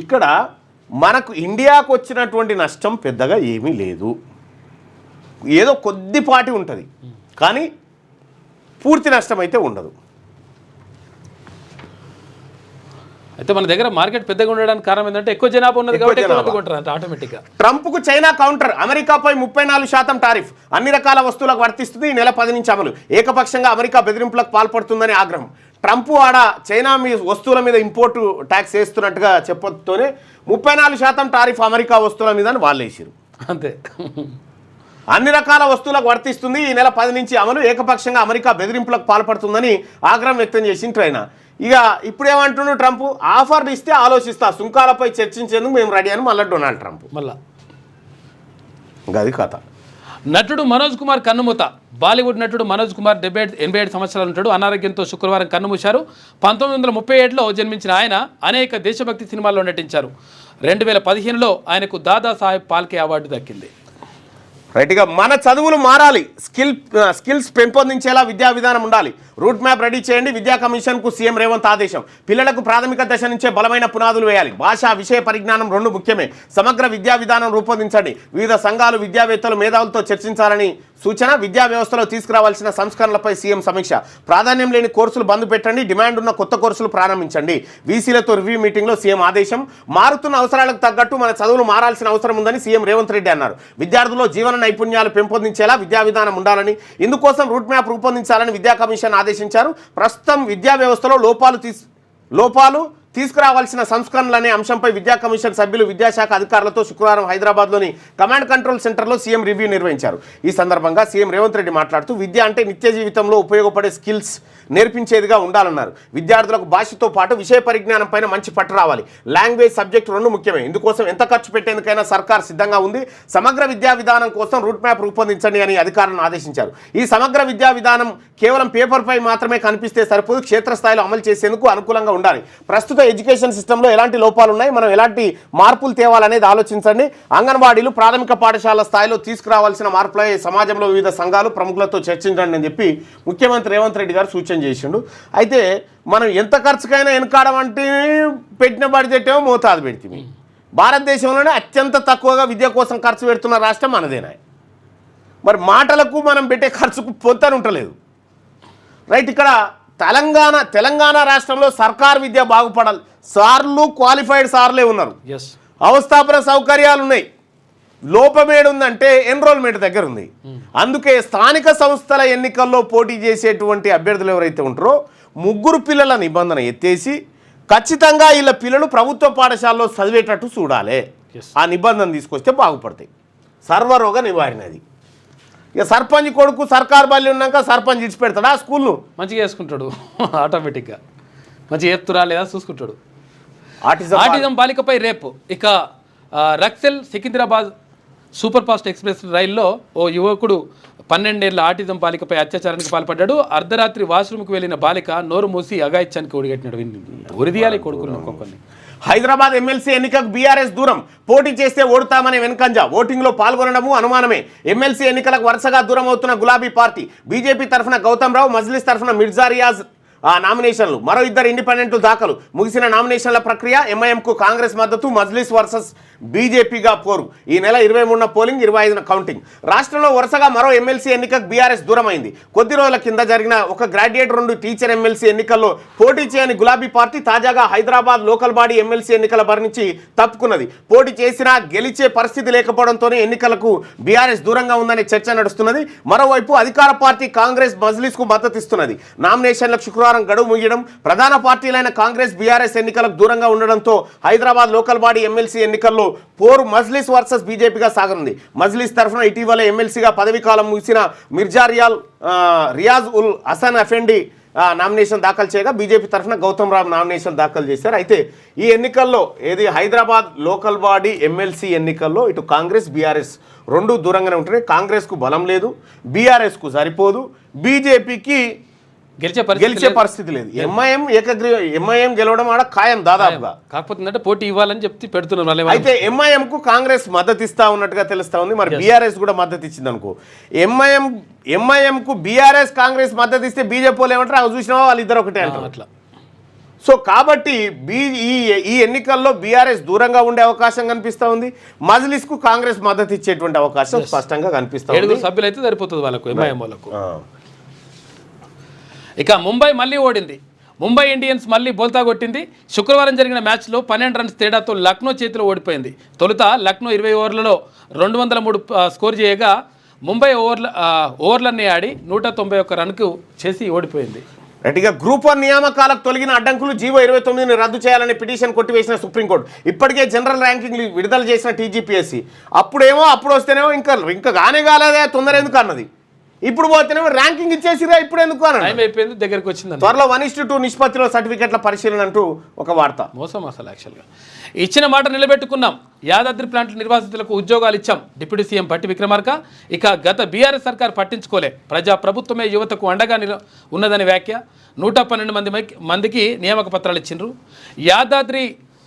ఇక్కడ మనకు ఇండియాకు వచ్చినటువంటి నష్టం పెద్దగా ఏమీ లేదు, ఏదో కొద్దిపాటి ఉంటుంది కానీ పూర్తి నష్టం అయితే ఉండదు. అయితే మన దగ్గర మార్కెట్ పెద్దగా ఉండడానికి కారణం ఏంటంటే ఎక్కువ జనాభా ఉన్నది కాబట్టి ఎక్కువ మంది కొంటారు అంత ఆటోమేటిక్గా. ట్రంప్కు చైనా కౌంటర్, అమెరికాపై 34% టారిఫ్ అన్ని రకాల వస్తువులకు వర్తిస్తుంది, ఈ నెల 10 నుంచి అమలు. ఏకపక్షంగా అమెరికా బెదిరింపులకు పాల్పడుతుందని ఆగ్రహం. ట్రంప్ ఆడ చైనా వస్తువుల మీద ఇంపోర్టు ట్యాక్స్ వేస్తున్నట్టుగా చెప్పతోనే 34% టారిఫ్ అమెరికా వస్తువుల మీద అని వాళ్ళు వేసారు. అంతే, అన్ని రకాల వస్తువులకు వర్తిస్తుంది, ఈ నెల 10 నుంచి అమలు. ఏకపక్షంగా అమెరికా బెదిరింపులకు పాల్పడుతుందని ఆగ్రహం వ్యక్తం చేసిన ట్రైనా. ఇక ఇప్పుడు ఏమంటున్నాడు ట్రంప్, ఆఫర్లు ఇస్తే ఆలోచిస్తా, సుంకాలపై చర్చించేందుకు మేము రెడీ అని మళ్ళీ డొనాల్డ్ ట్రంప్. మళ్ళా గది కథ. నటుడు మనోజ్ కుమార్ కన్నుమూత. బాలీవుడ్ నటుడు మనోజ్ కుమార్ 87 సంవత్సరాలు ఉంటాడు. అనారోగ్యంతో శుక్రవారం కన్నుమూశారు. 1937లో జన్మించిన ఆయన అనేక దేశభక్తి సినిమాల్లో నటించారు. 2015లో ఆయనకు దాదా సాహెబ్ పాల్కే అవార్డు దక్కింది. రైట్గా మన చదువులు మారాలి, స్కిల్స్ పెంపొందించేలా విద్యా విధానం ఉండాలి. రూట్ మ్యాప్ రెడీ చేయండి, విద్యా కమిషన్కు సీఎం రేవంత్ ఆదేశం. పిల్లలకు ప్రాథమిక దశ నుంచే బలమైన పునాదులు వేయాలి. భాషా విషయ పరిజ్ఞానం 2 ముఖ్యమే. సమగ్ర విద్యా విధానం రూపొందించండి. వివిధ సంఘాలు, విద్యావేత్తలు, మేధావులతో చర్చించాలని సూచన. విద్యా వ్యవస్థలో తీసుకురావాల్సిన సంస్కరణలపై సీఎం సమీక్ష. ప్రాధాన్యం లేని కోర్సులు బంద్ పెట్టండి, డిమాండ్ ఉన్న కొత్త కోర్సులు ప్రారంభించండి. వీసీలతో రివ్యూ మీటింగ్లో సీఎం ఆదేశం. మారుతున్న అవసరాలకు తగ్గట్టు మన చదువులు మారాల్సిన అవసరం ఉందని సీఎం రేవంత్ రెడ్డి అన్నారు. విద్యార్థుల్లో జీవన నైపుణ్యాలు పెంపొందించేలా విద్యా విధానం ఉండాలని, ఇందుకోసం రూట్ మ్యాప్ రూపొందించాలని విద్యా కమిషన్ ఆదేశించారు. ప్రస్తుతం విద్యా వ్యవస్థలో లోపాలు తీసుకురావాల్సిన సంస్కరణలు అనే అంశంపై విద్యా కమిషన్ సభ్యులు విద్యాశాఖ అధికారులతో శుక్రవారం హైదరాబాద్లోని కమాండ్ కంట్రోల్ సెంటర్లో సీఎం రివ్యూ నిర్వహించారు. ఈ సందర్భంగా సీఎం రేవంత్ రెడ్డి మాట్లాడుతూ విద్య అంటే నిత్య జీవితంలో ఉపయోగపడే స్కిల్స్ నేర్పించేదిగా ఉండాలన్నారు. విద్యార్థులకు భాషతో పాటు విషయ పరిజ్ఞానం పైన మంచి పట్టు రావాలి. లాంగ్వేజ్ సబ్జెక్ట్ 2 ముఖ్యమే. ఇందుకోసం ఎంత ఖర్చు పెట్టేందుకైనా సర్కార్ సిద్ధంగా ఉంది. సమగ్ర విద్యా విధానం కోసం రూట్ మ్యాప్ రూపొందించండి అని అధికారులను ఆదేశించారు. ఈ సమగ్ర విద్యా విధానం కేవలం పేపర్పై మాత్రమే కనిపిస్తే సరిపోదు, క్షేత్రస్థాయిలో అమలు చేసేందుకు అనుకూలంగా ఉండాలి. ప్రస్తుత ఎడ్యుకేషన్ సిస్టంలో ఎలాంటి లోపాలు ఉన్నాయి, మనం ఎలాంటి మార్పులు తేవాలనేది ఆలోచించండి. అంగన్వాడీలు, ప్రాథమిక పాఠశాల స్థాయిలో తీసుకురావాల్సిన మార్పులై సమాజంలో వివిధ సంఘాలు, ప్రముఖులతో చర్చించండి అని చెప్పి ముఖ్యమంత్రి రేవంత్ రెడ్డి గారు సూచన చేసిండు. అయితే మనం ఎంత ఖర్చుకైనా వెనకాడమంటే పెట్టిన బడ్జెట్ ఏమో మోతాదు పెడుతుంది. భారతదేశంలోనే అత్యంత తక్కువగా విద్య కోసం ఖర్చు పెడుతున్న రాష్ట్రం మనదేనా. మరి మాటలకు మనం పెట్టే ఖర్చుకు పొంతన ఉండలేదు. రైట్, ఇక్కడ తెలంగాణ రాష్ట్రంలో సర్కారు విద్య బాగుపడాలి. సార్లు క్వాలిఫైడ్ సార్లే ఉన్నారు, అవస్థాపన సౌకర్యాలు ఉన్నాయి. లోపమేడు ఉందంటే ఎన్రోల్మెంట్ దగ్గర ఉంది. అందుకే స్థానిక సంస్థల ఎన్నికల్లో పోటీ చేసేటువంటి అభ్యర్థులు ఎవరైతే ఉంటారో 3 పిల్లల నిబంధన ఎత్తేసి ఖచ్చితంగా వీళ్ళ పిల్లలు ప్రభుత్వ పాఠశాలలో చదివేటట్టు చూడాలి. ఆ నిబంధన తీసుకొస్తే బాగుపడతాయి. సర్వరోగ నివారణది. ఇక సర్పంచ్ కొడుకు సర్కారు బల్లి ఉన్నాక సర్పంచ్ ఇచ్చిపెడతాడు ఆ స్కూల్ను, మంచిగా చేసుకుంటాడు. ఆటోమేటిక్గా మంచిగా ఎత్తురా లేదా చూసుకుంటాడు. ఆటిజం బాలికపై రేపు. ఇక రక్సెల్ సికింద్రాబాద్ సూపర్ ఫాస్ట్ ఎక్స్ప్రెస్ రైల్లో ఓ యువకుడు 12 ఏళ్ల ఆటిజం బాలికపై అత్యాచారానికి పాల్పడ్డాడు. అర్ధరాత్రి వాష్రూమ్కి వెళ్లిన బాలిక నోరు మూసి అగాయిత్యానికి ఒడిగట్టినాడు. ఉరిదీయాలి కొడుకులు ఒక్కొక్కరిని. హైదరాబాద్ ఎమ్మెల్సీ ఎన్నికకు బీఆర్ఎస్ దూరం, పోటీ చేస్తే ఓడుతామనే వెనుకంజ, ఓటింగ్లో పాల్గొనడము అనుమానమే. ఎమ్మెల్సీ ఎన్నికలకు వరుసగా దూరం అవుతున్న గులాబీ పార్టీ. బీజేపీ తరఫున గౌతమ్ రావు, మజ్లిస్ తరఫున మిర్జా రియాజ్ నామినేషన్లు. మరో 2 ఇండిపెండెంట్లు దాఖలు. ముగిసిన నామినేషన్ల ప్రక్రియ. ఎంఐఎంకు కాంగ్రెస్ మద్దతు, మజ్లిస్ వర్సెస్ బీజేపీగా పోరు. ఈ నెల 23న పోలింగ్, 25న కౌంటింగ్. రాష్ట్రంలో వరుసగా మరో ఎమ్మెల్సీ ఎన్నికకు బీఆర్ఎస్ దూరమైంది. కొద్ది రోజుల కింద జరిగిన ఒక గ్రాడ్యుయేట్ 2 టీచర్ ఎమ్మెల్సీ ఎన్నికల్లో పోటీ చేయని గులాబీ పార్టీ తాజాగా హైదరాబాద్ లోకల్ బాడీ ఎమ్మెల్సీ ఎన్నికల బారి నుంచి తప్పుకున్నది. పోటీ చేసినా గెలిచే పరిస్థితి లేకపోవడంతోనే ఎన్నికలకు బీఆర్ఎస్ దూరంగా ఉందనే చర్చ నడుస్తున్నది. మరోవైపు అధికార పార్టీ కాంగ్రెస్ మజ్లిస్కు మద్దతిస్తున్నది. నామినేషన్లకు శుక్రవారం గడువు ముగియడం, ప్రధాన పార్టీలైన కాంగ్రెస్ బీఆర్ఎస్ ఎన్నికలకు దూరంగా ఉండడంతో హైదరాబాద్ లోకల్ బాడీ ఎమ్మెల్సీ ఎన్నికల్లో పోరు మజ్లిస్ వర్సెస్ బీజేపీగా సాగనుంది. మజ్లిస్ తరఫున ఇటీవల ఎమ్మెల్సీగా పదవీకాలం ముగిసిన మిర్జా రియాజ్ ఉల్ హసన్ ఎఫెండి నామినేషన్ దాఖలు చేయగా బీజేపీ తరఫున గౌతమ్ రావు నామినేషన్ దాఖలు చేశారు. అయితే ఈ ఎన్నికల్లో హైదరాబాద్ లోకల్ బాడీ ఎమ్మెల్సీ ఎన్నికల్లో ఇటు కాంగ్రెస్ బీఆర్ఎస్ 2 దూరంగానే ఉంటున్నాయి. కాంగ్రెస్కు బలం లేదు, బీఆర్ఎస్కు సరిపోదు, బీజేపీకి గెలిచే పరిస్థితి లేదు. ఎంఐఎం గెలవడం ఆడ ఖాయం దాదాపుగా. కాకపోతే పోటీ ఇవ్వాలని చెప్తే పెడుతున్నారు. అయితే ఎంఐఎంకు కాంగ్రెస్ మద్దతు ఇస్తా ఉన్నట్టుగా తెలుస్తా ఉంది. మరి బీఆర్ఎస్ కూడా మద్దతు ఇచ్చింది అనుకో. ఎంఐఎంకు బీఆర్ఎస్ కాంగ్రెస్ మద్దతు ఇస్తే బీజేపీ వాళ్ళు ఏమంటారు, అవి చూసినా వాళ్ళిద్దరు ఒకటే అంటారు అట్లా. సో కాబట్టి ఈ ఎన్నికల్లో బీఆర్ఎస్ దూరంగా ఉండే అవకాశం కనిపిస్తూ ఉంది. మజ్లిస్కు కాంగ్రెస్ మద్దతు ఇచ్చేటువంటి అవకాశం స్పష్టంగా కనిపిస్తా ఉంది. 7 సభ్యులు అయితే సరిపోతుంది వాళ్ళకు, ఎంఐఎం వాళ్ళకు. ఇక ముంబై మళ్ళీ ఓడింది. ముంబై ఇండియన్స్ మళ్ళీ బోల్తా కొట్టింది. శుక్రవారం జరిగిన మ్యాచ్లో 12 రన్స్ తేడాతో లక్నో చేతిలో ఓడిపోయింది. తొలుత లక్నో 20 ఓవర్లలో 203 స్కోర్ చేయగా ముంబై ఓవర్లన్నీ ఆడి 191 రన్కు చేసి ఓడిపోయింది. రెడ్డిగా గ్రూప్ 1 నియామకాలకు తొలగిన అడ్డంకులు జీవో 29ని రద్దు చేయాలని పిటిషన్ కొట్టివేసిన సుప్రీంకోర్టు. ఇప్పటికే జనరల్ ర్యాంకింగ్ విడుదల చేసిన టీజీపీఎస్సీ అప్పుడు వస్తేనేమో ఇంకా గానే కాలేదే తొందర ఎందుకు అన్నది. ఇప్పుడు పోతేనేమో ర్యాంకింగ్ ఇచ్చేసిరా ఇప్పుడు ఎందుకు టైం అయిపోయింది, దగ్గరికి వచ్చింది. త్వరలో 1:2 నిష్పత్తిలో సర్టిఫికెట్ల పరిశీలన అంటూ ఒక వార్త. మోసం అసలు యాక్చువల్గా ఇచ్చిన మాట నిలబెట్టుకున్నాం. యాదాద్రి ప్లాంట్ నిర్వాసితులకు ఉద్యోగాలు ఇచ్చాం. Deputy CM Bhatti Vikramarka. ఇక గత బీఆర్ఎస్ సర్కార్ పట్టించుకోలే, ప్రభుత్వమే యువతకు అండగా ఉన్నదని వ్యాఖ్య. 112 మందికి నియామక పత్రాలు ఇచ్చిండ్రు. యాదాద్రి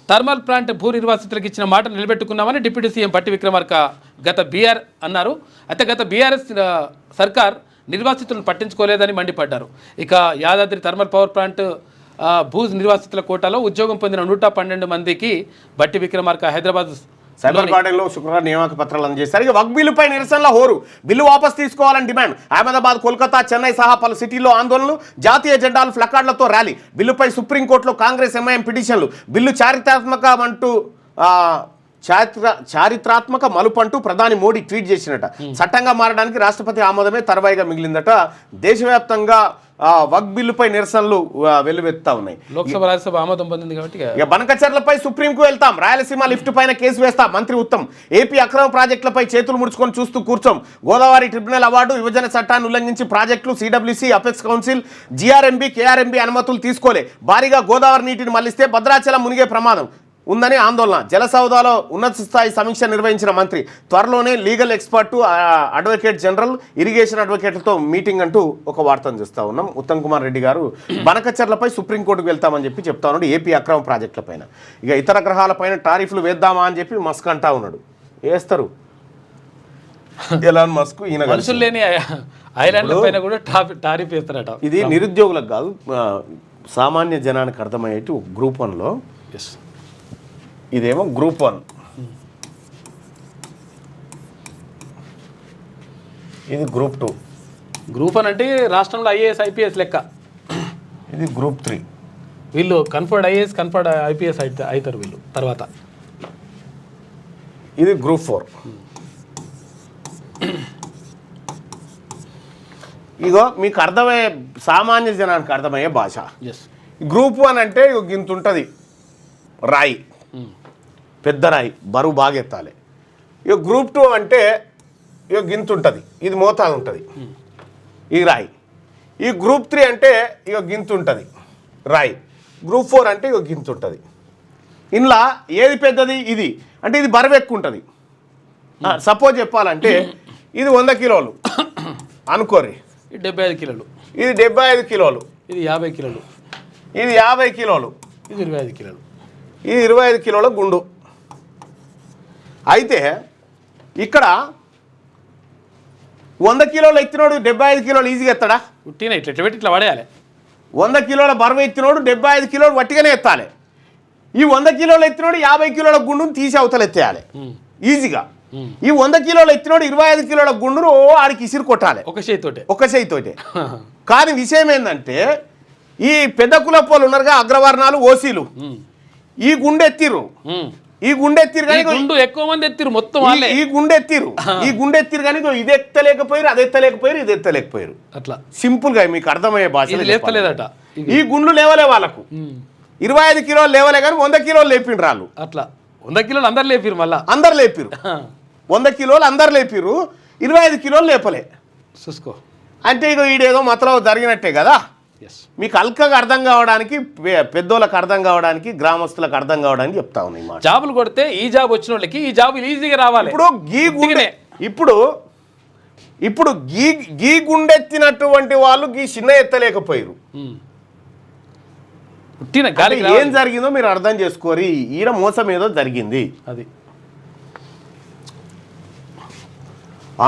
థర్మల్ ప్లాంట్ భూ నిర్వాసితులకు ఇచ్చిన మాట నిలబెట్టుకున్నామని డిప్యూటీ సీఎం భట్టి విక్రమార్క అన్నారు. అయితే గత బీఆర్ఎస్ సర్కార్ నిర్వాసితులను పట్టించుకోలేదని మండిపడ్డారు. ఇక యాదాద్రి థర్మల్ పవర్ ప్లాంట్ భూ నిర్వాసితుల కోటాలో ఉద్యోగం పొందిన 112 మందికి భట్టి విక్రమార్క హైదరాబాద్ సైబర్ గార్డెన్లో శుక్రవారం నియామక పత్రాలు అందజేశారు. ఇక వక్ బిల్లుపై నిరసనల హోరు. బిల్లు వాపసు తీసుకోవాలని డిమాండ్. అహ్మదాబాద్, కోల్కతా, చెన్నై సహా పలు సిటీల్లో ఆందోళనలు. జాతీయ జెండాలు, ఫ్లకార్డులతో ర్యాలీ. బిల్లుపై సుప్రీంకోర్టులో కాంగ్రెస్, ఎంఐఎం పిటిషన్లు. బిల్లు చారిత్రాత్మక మలుపంటూ ప్రధాని మోడీ ట్వీట్ చేసినట. చట్టంగా మారడానికి రాష్ట్రపతి ఆమోదమే తర్వాయిగా మిగిలిందట. దేశవ్యాప్తంగా వక్ బిల్లుపై నిరసనలు వెల్లువెత్తా ఉన్నాయి. లోక్సభ, రాజ్యసభ ఆమోదం పొందింది కాబట్టి ఇక బనకచర్లపై సుప్రీంకు వెళ్తాం. రాయలసీమ లిఫ్ట్ పైన కేసు వేస్తాం. మంత్రి ఉత్తమ్. ఏపీ అక్రమ ప్రాజెక్టులపై చేతులు ముడుచుకొని చూస్తూ కూర్చోం. Godavari tribunal award. విభజన చట్టాన్ని ఉల్లంఘించి ప్రాజెక్టులు. CWC, apex council, GRMB, KRMB అనుమతులు తీసుకోలే. భారీగా గోదావరి నీటిని మళ్లిస్తే భద్రాచలం మునిగే ప్రమాదం ఉందని ఆందోళన. జలసౌదాలో ఉన్నత స్థాయి సమీక్ష నిర్వహించిన మంత్రి. త్వరలోనే legal expert, advocate general, irrigation అడ్వకేట్లతో మీటింగ్ అంటూ ఒక వార్తను చూస్తూ ఉన్నాం. ఉత్తమ్ కుమార్ రెడ్డి గారు బనకచర్లపై సుప్రీంకోర్టుకు వెళ్తామని చెప్పి చెప్తా ఉన్నాడు. ఏపీ అక్రమ ప్రాజెక్టులపైన. ఇక ఇతర గ్రహాలపైన టారిఫ్లు వేద్దామా అని చెప్పి మస్క్ అంటా ఉన్నాడు. వేస్తారు ఎలాన్ మస్క్. ఈయన మనుషులు లేని ఐలాండ్ పైన కూడా టారిఫ్ వేస్తారట. ఇది నిరుద్యోగులకు కాదు, సామాన్య జనానికి అర్థమయ్యేటి. గ్రూప్ 1లో ఇదేమో గ్రూప్ 1, ఇది గ్రూప్ 2. గ్రూప్ 1 అంటే రాష్ట్రంలో ఐఏఎస్, ఐపీఎస్ లెక్క. ఇది గ్రూప్ 3. వీళ్ళు కన్ఫర్డ్ ఐఏఎస్, కన్ఫర్డ్ ఐపీఎస్ అవుతారు వీళ్ళు తర్వాత. ఇది గ్రూప్ 4. ఇగో మీకు అర్థమయ్యే, సామాన్య జనానికి అర్థమయ్యే భాష. గ్రూప్ 1 అంటే ఇంత ఉంటుంది రాయి, పెద్ద రాయి, బరువు బాగా ఎత్తాలి. ఇక గ్రూప్ 2 అంటే ఇక గింత ఉంటుంది, ఇది మోతాదు ఉంటుంది ఈ రాయి. ఈ గ్రూప్ 3 అంటే ఇక గింత ఉంటుంది రాయి. గ్రూప్ 4 అంటే ఇక గింత ఉంటుంది. ఇందులో ఏది పెద్దది? ఇది. అంటే ఇది బరువు ఎక్కువ ఉంటుంది. సపోజ్ చెప్పాలంటే ఇది 100 కిలోలు అనుకోరి, 75 కిలోలు. ఇది 75 కిలోలు. ఇది 50 కిలోలు. ఇది 50 కిలోలు. ఇది 25 కిలోలు. ఇది 25 కిలోల గుండు. అయితే ఇక్కడ 100 కిలోలు ఎత్తినోడు 75 కిలోలు ఈజీగా ఎత్తాడా? ఉట్టిన ఇట్లా పెట్టి ఇట్లా పడేయాలి. 100 కిలోల బరువు ఎత్తినోడు 75 కిలోలు వట్టిగానే ఎత్తాలి. ఈ 100 కిలోలు ఎత్తినోడు 50 కిలోల గుండును తీసి అవతల ఎత్తేయాలి ఈజీగా. ఈ 100 కిలోలు ఎత్తినోడు 25 కిలోల గుండును ఆడికి ఇసిరి కొట్టాలి ఒక చేయితోటే. కానీ విషయం ఏంటంటే ఈ పెద్ద కులపోలు ఉన్నారుగా, అగ్రవర్ణాలు, ఓసీలు, ఈ గుండె ఎత్తిరు. ఈ గుండె ఎత్తిరు కానీ ఎక్కువ మంది ఎత్తిరు మొత్తం. ఈ గుండె ఎత్తిరు కానీ ఇది ఎత్తలేకపోయారు, అది ఎత్తలేకపోయారు, ఇది ఎత్తలేకపోయారు. అట్లా సింపుల్ గా మీకు అర్థమయ్యే భాష. లేస్తలేదట ఈ గుండ్లు లేవలే వాళ్ళకు. 25 కిలోలు లేవలే కానీ 100 కిలోలు లేపిండ్రు వాళ్ళు. అట్లా 100 కిలోలు అందరు లేపిరు. మళ్ళా అందరు లేపిరు. 100 కిలోలు అందరు లేపిరు, 25 కిలోలు లేపలే. చూసుకో. అంటే ఇక ఈడేదో మతలో జరిగినట్టే కదా. మీకు అల్కగా అర్థం కావడానికి, పెద్దోళ్ళకి అర్థం కావడానికి, గ్రామస్తులకు అర్థం కావడానికి చెప్తా ఉన్నాయి. జాబులు కొడితే ఈ జాబ్ వచ్చిన వాళ్ళకి ఈ జాబులు ఈజీగా రావాలి. ఇప్పుడు గీ గుండెత్తినటువంటి వాళ్ళు గీ చిన్న ఎత్తలేకపోయారు. ఏం జరిగిందో మీరు అర్థం చేసుకోరి. ఈడ మోసం ఏదో జరిగింది. అది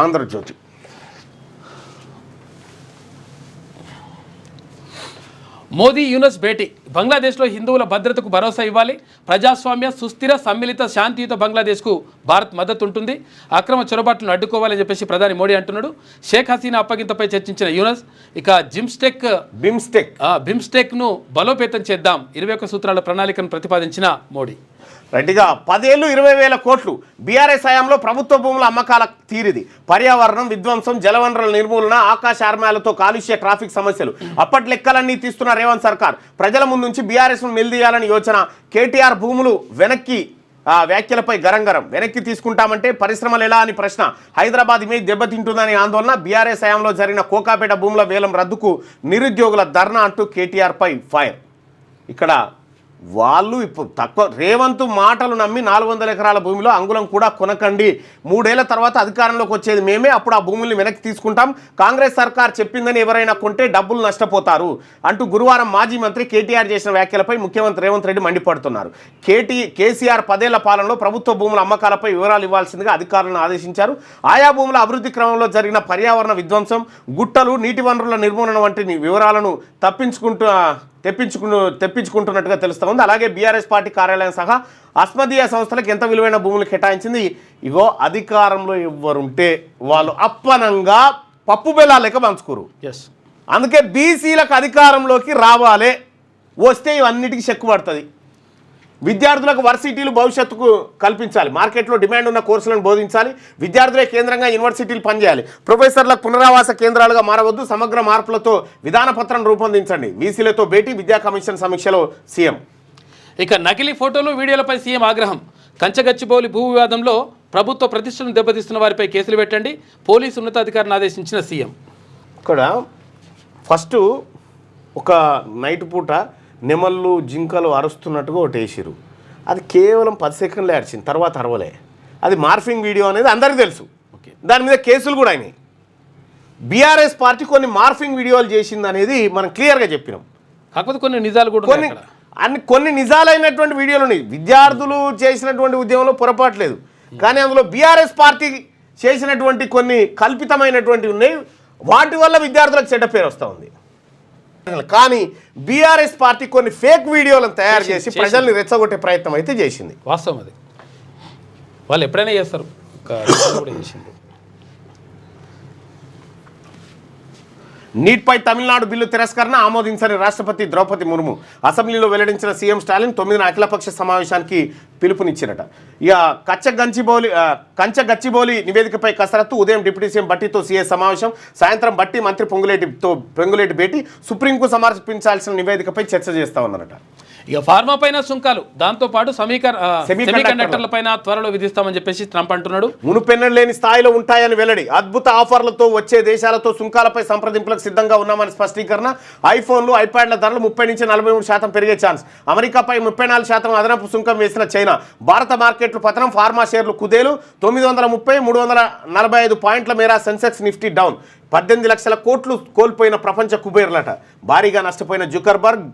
ఆంధ్రజ్యోతి. మోదీ యూనస్ భేటీ బంగ్లాదేశ్లో హిందువుల భద్రతకు భరోసా ఇవ్వాలి, ప్రజాస్వామ్య సుస్థిర సమ్మిళిత శాంతియుత బంగ్లాదేశ్కు భారత్ మద్దతు ఉంటుంది, అక్రమ చొరబాట్లను అడ్డుకోవాలని చెప్పేసి ప్రధాని మోడీ అంటున్నాడు. షేక్ హసీనా అప్పగింతపై చర్చించిన యూనస్ ఇక బిమ్స్టెక్ను బలోపేతం చేద్దాం 21 సూత్రాల ప్రణాళికను ప్రతిపాదించిన మోడీ. రైట్గా 10 ఏళ్ళు 20,000 కోట్లు బీఆర్ఎస్ హయాంలో ప్రభుత్వ భూముల అమ్మకాల తీరిది. పర్యావరణం విధ్వంసం, జలవనరుల నిర్మూలన, ఆకాశ ఆర్మాలతో కాలుష్య ట్రాఫిక్ సమస్యలు అప్పటి లెక్కలన్నీ తీస్తున్న రేవంత్ సర్కార్ ప్రజల ముందు నుంచి బీఆర్ఎస్ను నిలదీయాలని యోచన. కేటీఆర్ భూములు వెనక్కి వ్యాఖ్యలపై గరంగరం. వెనక్కి తీసుకుంటామంటే పరిశ్రమలు ఎలా అని ప్రశ్న. హైదరాబాద్ ఇమేజ్ దెబ్బతింటుందని ఆందోళన. బీఆర్ఎస్ హయాంలో జరిగిన కోకాపేట భూముల వేలం రద్దుకు నిరుద్యోగుల ధర్నా అంటూ కేటీఆర్పై ఫైర్. ఇక్కడ వాళ్ళు ఇప్పుడు తక్కువ రేవంత్ మాటలు నమ్మి 400 ఎకరాల భూమిలో అంగుళం కూడా కొనకండి, 3 ఏళ్ల తర్వాత అధికారంలోకి వచ్చేది మేమే, అప్పుడు ఆ భూముల్ని వెనక్కి తీసుకుంటాం, కాంగ్రెస్ సర్కార్ చెప్పిందని ఎవరైనా కొంటే డబ్బులు నష్టపోతారు అంటూ గురువారం మాజీ మంత్రి కేటీఆర్ చేసిన వ్యాఖ్యలపై ముఖ్యమంత్రి రేవంత్ రెడ్డి మండిపడుతున్నారు. కేసీఆర్ 10 ఏళ్ల పాలనలో ప్రభుత్వ భూముల అమ్మకాలపై వివరాలు ఇవ్వాల్సిందిగా అధికారులను ఆదేశించారు. ఆయా భూముల అభివృద్ధి క్రమంలో జరిగిన పర్యావరణ విధ్వంసం, గుట్టలు, నీటి వనరుల నిర్మూలన వంటి వివరాలను తెప్పించుకుంటున్నట్టుగా తెలుస్తూ ఉంది. అలాగే బీఆర్ఎస్ పార్టీ కార్యాలయం సహా అస్మదీయ సంస్థలకు ఎంత విలువైన భూములు కేటాయించింది. ఇగో అధికారంలో ఎవరుంటే వాళ్ళు అప్పనంగా పప్పు బెల్లాలు లెక్క పంచుకోరు. అందుకే బీసీలకు అధికారంలోకి రావాలి, వస్తే ఇవన్నిటికీ చెక్కు పడుతుంది. విద్యార్థులకు వర్సిటీలు భవిష్యత్తుకు కల్పించాలి, మార్కెట్లో డిమాండ్ ఉన్న కోర్సులను బోధించాలి, విద్యార్థులే కేంద్రంగా యూనివర్సిటీలు పనిచేయాలి, ప్రొఫెసర్లకు పునరావాస కేంద్రాలుగా మారవద్దు, సమగ్ర మార్పులతో విధానపత్రం రూపొందించండి, వీసీలతో భేటీ, విద్యా కమిషన్ సమీక్షలో సీఎం. ఇక నకిలీ ఫోటోలు వీడియోలపై సీఎం ఆగ్రహం. కంచగచ్చిబౌలి భూ వివాదంలో ప్రభుత్వ ప్రతిష్టను దెబ్బతీస్తున్న వారిపై కేసులు పెట్టండి, పోలీసు ఉన్నతాధికారిని ఆదేశించిన సీఎం. ఇక్కడ ఫస్ట్ ఒక నైట్ పూట నెమళ్ళు జింకలు అరుస్తున్నట్టుగా ఒకటి వేసిరు. అది కేవలం 10 సెకండ్లే అరిచింది, తర్వాత అరవలే. అది మార్ఫింగ్ వీడియో అనేది అందరికీ తెలుసు. దాని మీద కేసులు కూడా అయినాయి. బీఆర్ఎస్ పార్టీ కొన్ని మార్ఫింగ్ వీడియోలు చేసింది అనేది మనం క్లియర్గా చెప్పినాం. కాకపోతే కొన్ని నిజాలు కూడా కొన్ని నిజాలైనటువంటి వీడియోలు ఉన్నాయి. విద్యార్థులు చేసినటువంటి ఉద్యమంలో పొరపాటు లేదు, కానీ అందులో బీఆర్ఎస్ పార్టీ చేసినటువంటి కొన్ని కల్పితమైనటువంటివి ఉన్నాయి. వాటి వల్ల విద్యార్థులకు చెడ్డ పేరు వస్తూ ఉంది. కానీ బీఆర్ఎస్ పార్టీ కొన్ని ఫేక్ వీడియోలను తయారు చేసి ప్రజల్ని రెచ్చగొట్టే ప్రయత్నం అయితే చేసింది. వాస్తవం అది, వాళ్ళు ఎప్పుడైనా చేస్తారు. నీట్పై తమిళనాడు బిల్లు తిరస్కరణ ఆమోదించని రాష్ట్రపతి ద్రౌపది ముర్ము. అసెంబ్లీలో వెల్లడించిన సీఎం స్టాలిన్ 9న అఖిలపక్ష సమావేశానికి పిలుపునిచ్చినట. ఇక కంచగచ్చిబౌలి నివేదికపై కసరత్తు. ఉదయం డిప్యూటీ సీఎం భట్టితో సీఎస్ సమావేశం, సాయంత్రం భట్టి మంత్రి పొంగులేటి భేటీ. సుప్రీంకు సమర్పించాల్సిన నివేదికపై చర్చ చేస్తా ఉన్నారట. ఇక ఫార్మా పైన సుంకాలు, దాంతోపాటు సెమీకండక్టర్ల పైన త్వరలో విధిస్తామని చెప్పేసి ట్రంప్ అంటున్నాడు. మునుపెన్నడు లేని స్థాయిలో ఉంటాయని వెల్లడి. అద్భుత ఆఫర్లతో వచ్చే దేశాలతో సుంకాలపై సంప్రదింపులకు సిద్ధంగా ఉన్నామని స్పష్టీకరణ. ఐఫోన్లు, ఐప్యాడ్ల ధరలు 30 నుంచి 43% పెరిగే ఛాన్స్. అమెరికాపై 34% అదనపు సుంకం వేసిన చైనా. భారత మార్కెట్లు పతనం, ఫార్మా షేర్లు కుదేలు. 930, 345 పాయింట్ల మేర సెన్సెక్స్, నిఫ్టీ డౌన్. 18 లక్షల కోట్లు కోల్పోయిన ప్రపంచ కుబేర్లట. భారీగా నష్టపోయిన జుకర్బర్గ్,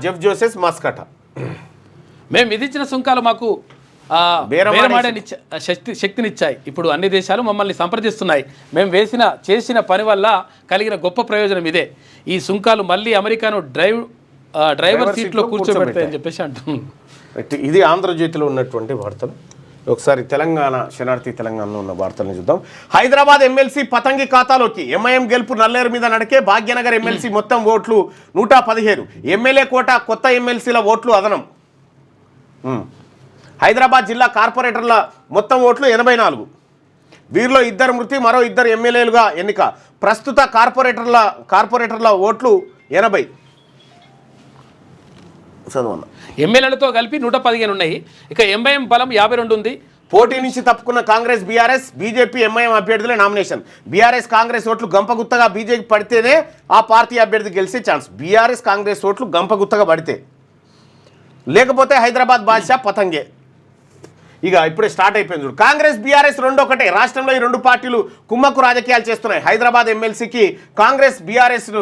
జెఫ్ జోసెస్, మస్కట. మేము విధించిన సుంకాలు మాకు శక్తినిచ్చాయి. ఇప్పుడు అన్ని దేశాలు మమ్మల్ని సంప్రదిస్తున్నాయి. మేము చేసిన పని వల్ల కలిగిన గొప్ప ప్రయోజనం ఇదే. ఈ సుంకాలు మళ్ళీ అమెరికాను డ్రైవర్ సీట్లో కూర్చోబెడతాయని చెప్పేసి అంటున్నాను. ఇది ఆంధ్రజ్యోతిలో ఉన్నటువంటి వార్తలు. ఒకసారి తెలంగాణ శనార్థి తెలంగాణలో ఉన్న వార్తలను చూద్దాం. హైదరాబాద్ ఎమ్మెల్సీ పతంగి ఖాతాలోకి. ఎంఐఎం గెలుపు నల్లేరు మీద నడకే. భాగ్యనగర్ ఎమ్మెల్సీ మొత్తం ఓట్లు 117. ఎమ్మెల్యే కోట, కొత్త ఎమ్మెల్సీల ఓట్లు అదనం. హైదరాబాద్ జిల్లా కార్పొరేటర్ల మొత్తం ఓట్లు 84. వీరిలో 2 మృతి, మరో 2 ఎమ్మెల్యేలుగా ఎన్నిక. ప్రస్తుత కార్పొరేటర్ల ఓట్లు 80. చదవన్న ఎమ్మెల్యేలతో కలిపి 115 ఉన్నాయి. ఇక ఎంఐఎం బలం 52 ఉంది. పోటీ నుంచి తప్పుకున్న కాంగ్రెస్, బీఆర్ఎస్, బీజేపీ, ఎంఐఎం అభ్యర్థులే నామినేషన్. బీఆర్ఎస్ కాంగ్రెస్ ఓట్లు గంపగుత్తగా బీజేపీ పడితేనే ఆ పార్టీ అభ్యర్థి గెలిచే ఛాన్స్. బీఆర్ఎస్ కాంగ్రెస్ ఓట్లు గంపగుత్తగా పడితే, లేకపోతే హైదరాబాద్ బాద్షా పతంగే. ఇక ఇప్పుడే స్టార్ట్ అయిపోయింది చూడు. కాంగ్రెస్, బీఆర్ఎస్ 2 ఒకటే. రాష్ట్రంలో ఈ 2 పార్టీలు కుమ్మక్కు రాజకీయాలు చేస్తున్నాయి. హైదరాబాద్ ఎమ్మెల్సీకి కాంగ్రెస్, బీఆర్ఎస్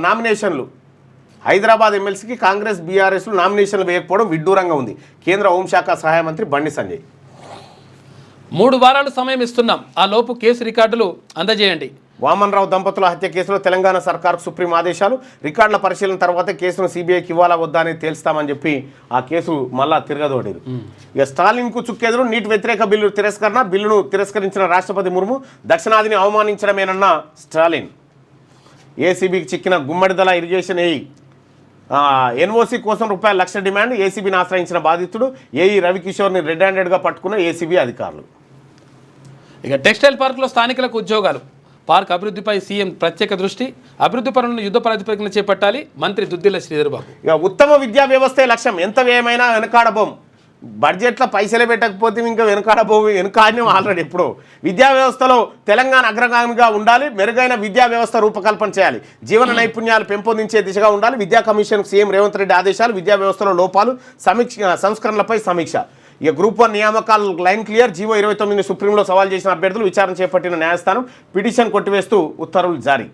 నామినేషన్లు. హైదరాబాద్ ఎమ్మెల్సీకి కాంగ్రెస్, బీఆర్ఎస్లు నామినేషన్లు వేయకపోవడం విడ్డూరంగా ఉంది. కేంద్ర హోంశాఖ సహాయ మంత్రి బండి సంజయ్. 3 వారాలు సమయం ఇస్తున్నాం, ఆ లోపు కేసు రికార్డులు అందజేయండి. వామన్ రావు దంపతుల హత్య కేసులో తెలంగాణ సర్కార్కు సుప్రీం ఆదేశాలు. రికార్డుల పరిశీలన తర్వాత కేసును సిబిఐకి ఇవ్వాలా వద్దా అనేది తేల్స్తామని చెప్పి ఆ కేసు మళ్ళా తిరగదోడారు. ఇక స్టాలిన్కు చుక్కెదురు నీట్ వ్యతిరేక బిల్లు తిరస్కరణ. బిల్లును తిరస్కరించిన రాష్ట్రపతి ముర్ము దక్షిణాదిని అవమానించడమేనన్న స్టాలిన్. ఏసీబీకి చిక్కిన గుమ్మడిదల ఇరిగేషన్ ఎన్ఓసీ కోసం ₹1,00,000 డిమాండ్. ఏసీబీని ఆశ్రయించిన బాధితుడు ఏఈ రవికిషోర్ని రెడ్ హ్యాండెడ్గా పట్టుకున్న ఏసీబీ అధికారులు. ఇక టెక్స్టైల్ పార్కులో స్థానికులకు ఉద్యోగాలు. పార్క్ అభివృద్ధిపై సీఎం ప్రత్యేక దృష్టి. అభివృద్ధి పనులను యుద్ధ ప్రాతిపదికన చేపట్టాలి. మంత్రి దుద్దిల్ల శ్రీధర్ బాబు. ఇక ఉత్తమ విద్యా వ్యవస్థే లక్ష్యం. ఎంత వ్యయమైనా వెనకాడబోం. బడ్జెట్లో పైసలే పెట్టకపోతే ఇంకా వెనకాడినాం ఆల్రెడీ. ఎప్పుడు విద్యా వ్యవస్థలో తెలంగాణ అగ్రగామిగా ఉండాలి. మెరుగైన విద్యా వ్యవస్థ రూపకల్పన చేయాలి. జీవన నైపుణ్యాలు పెంపొందించే దిశగా ఉండాలి. విద్యా కమిషన్ సీఎం రేవంత్ రెడ్డి ఆదేశాలు. విద్యా వ్యవస్థలో లోపాలు సంస్కరణలపై సమీక్ష. ఇక గ్రూప్ 1 నియామకాలు లైన్ క్లియర్. జీవో 29ని సుప్రీంలో సవాల్ చేసిన అభ్యర్థులు విచారణ చేపట్టిన న్యాయస్థానం. పిటిషన్ కొట్టివేస్తూ ఉత్తర్వులు జారీ.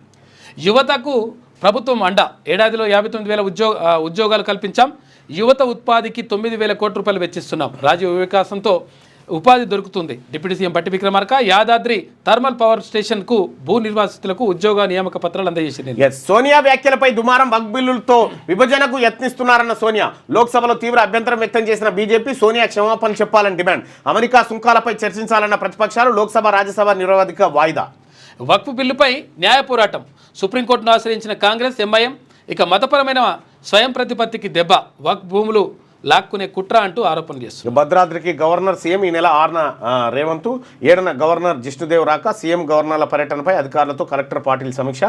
యువతకు ప్రభుత్వం అండ. ఏడాదిలో 59,000 ఉద్యోగాలు కల్పించాం. యువత ఉపాధికి 9,000 కోట్ల రూపాయలు వెచ్చిస్తున్నాం. రాజీవ్ వికాసంతో ఉపాధి దొరుకుతుంది. డిప్యూటీ సీఎం బట్టి విక్రమార్క యాదాద్రి థర్మల్ పవర్ స్టేషన్కు భూ నిర్వాసితులకు ఉద్యోగ నియామక పత్రాలు అందజేసింది. సోనియా వ్యాఖ్యలపై దుమారం. వక్ఫ్ బిల్లులతో విభజనకు యత్నిస్తున్నారన్న సోనియా. లోక్సభలో తీవ్ర అభ్యంతరం వ్యక్తం చేసిన బీజేపీ సోనియా క్షమాపణ చెప్పాలని డిమాండ్. అమెరికా సుంకాలపై చర్చించాలన్న ప్రతిపక్షాలు. లోక్సభ రాజ్యసభ నిరవధిక వాయిదా. వక్ఫ్ బిల్లుపై న్యాయ పోరాటం. సుప్రీంకోర్టును ఆశ్రయించిన కాంగ్రెస్ ఎంఐఎం. ఇక మతపరమైన స్వయం ప్రతిపత్తికి దెబ్బ. వక్ఫ్ భూములు లాక్కునే కుట్ర అంటూ ఆరోపణలు చేస్తున్నారు. భద్రాద్రికి గవర్నర్ సీఎం. ఈ నెల 6న రేవంత్, 7న గవర్నర్ జిష్ణుదేవ్ రాక. సీఎం గవర్నర్ల పర్యటనపై అధికారులతో కలెక్టర్ పాటిల్ సమీక్ష.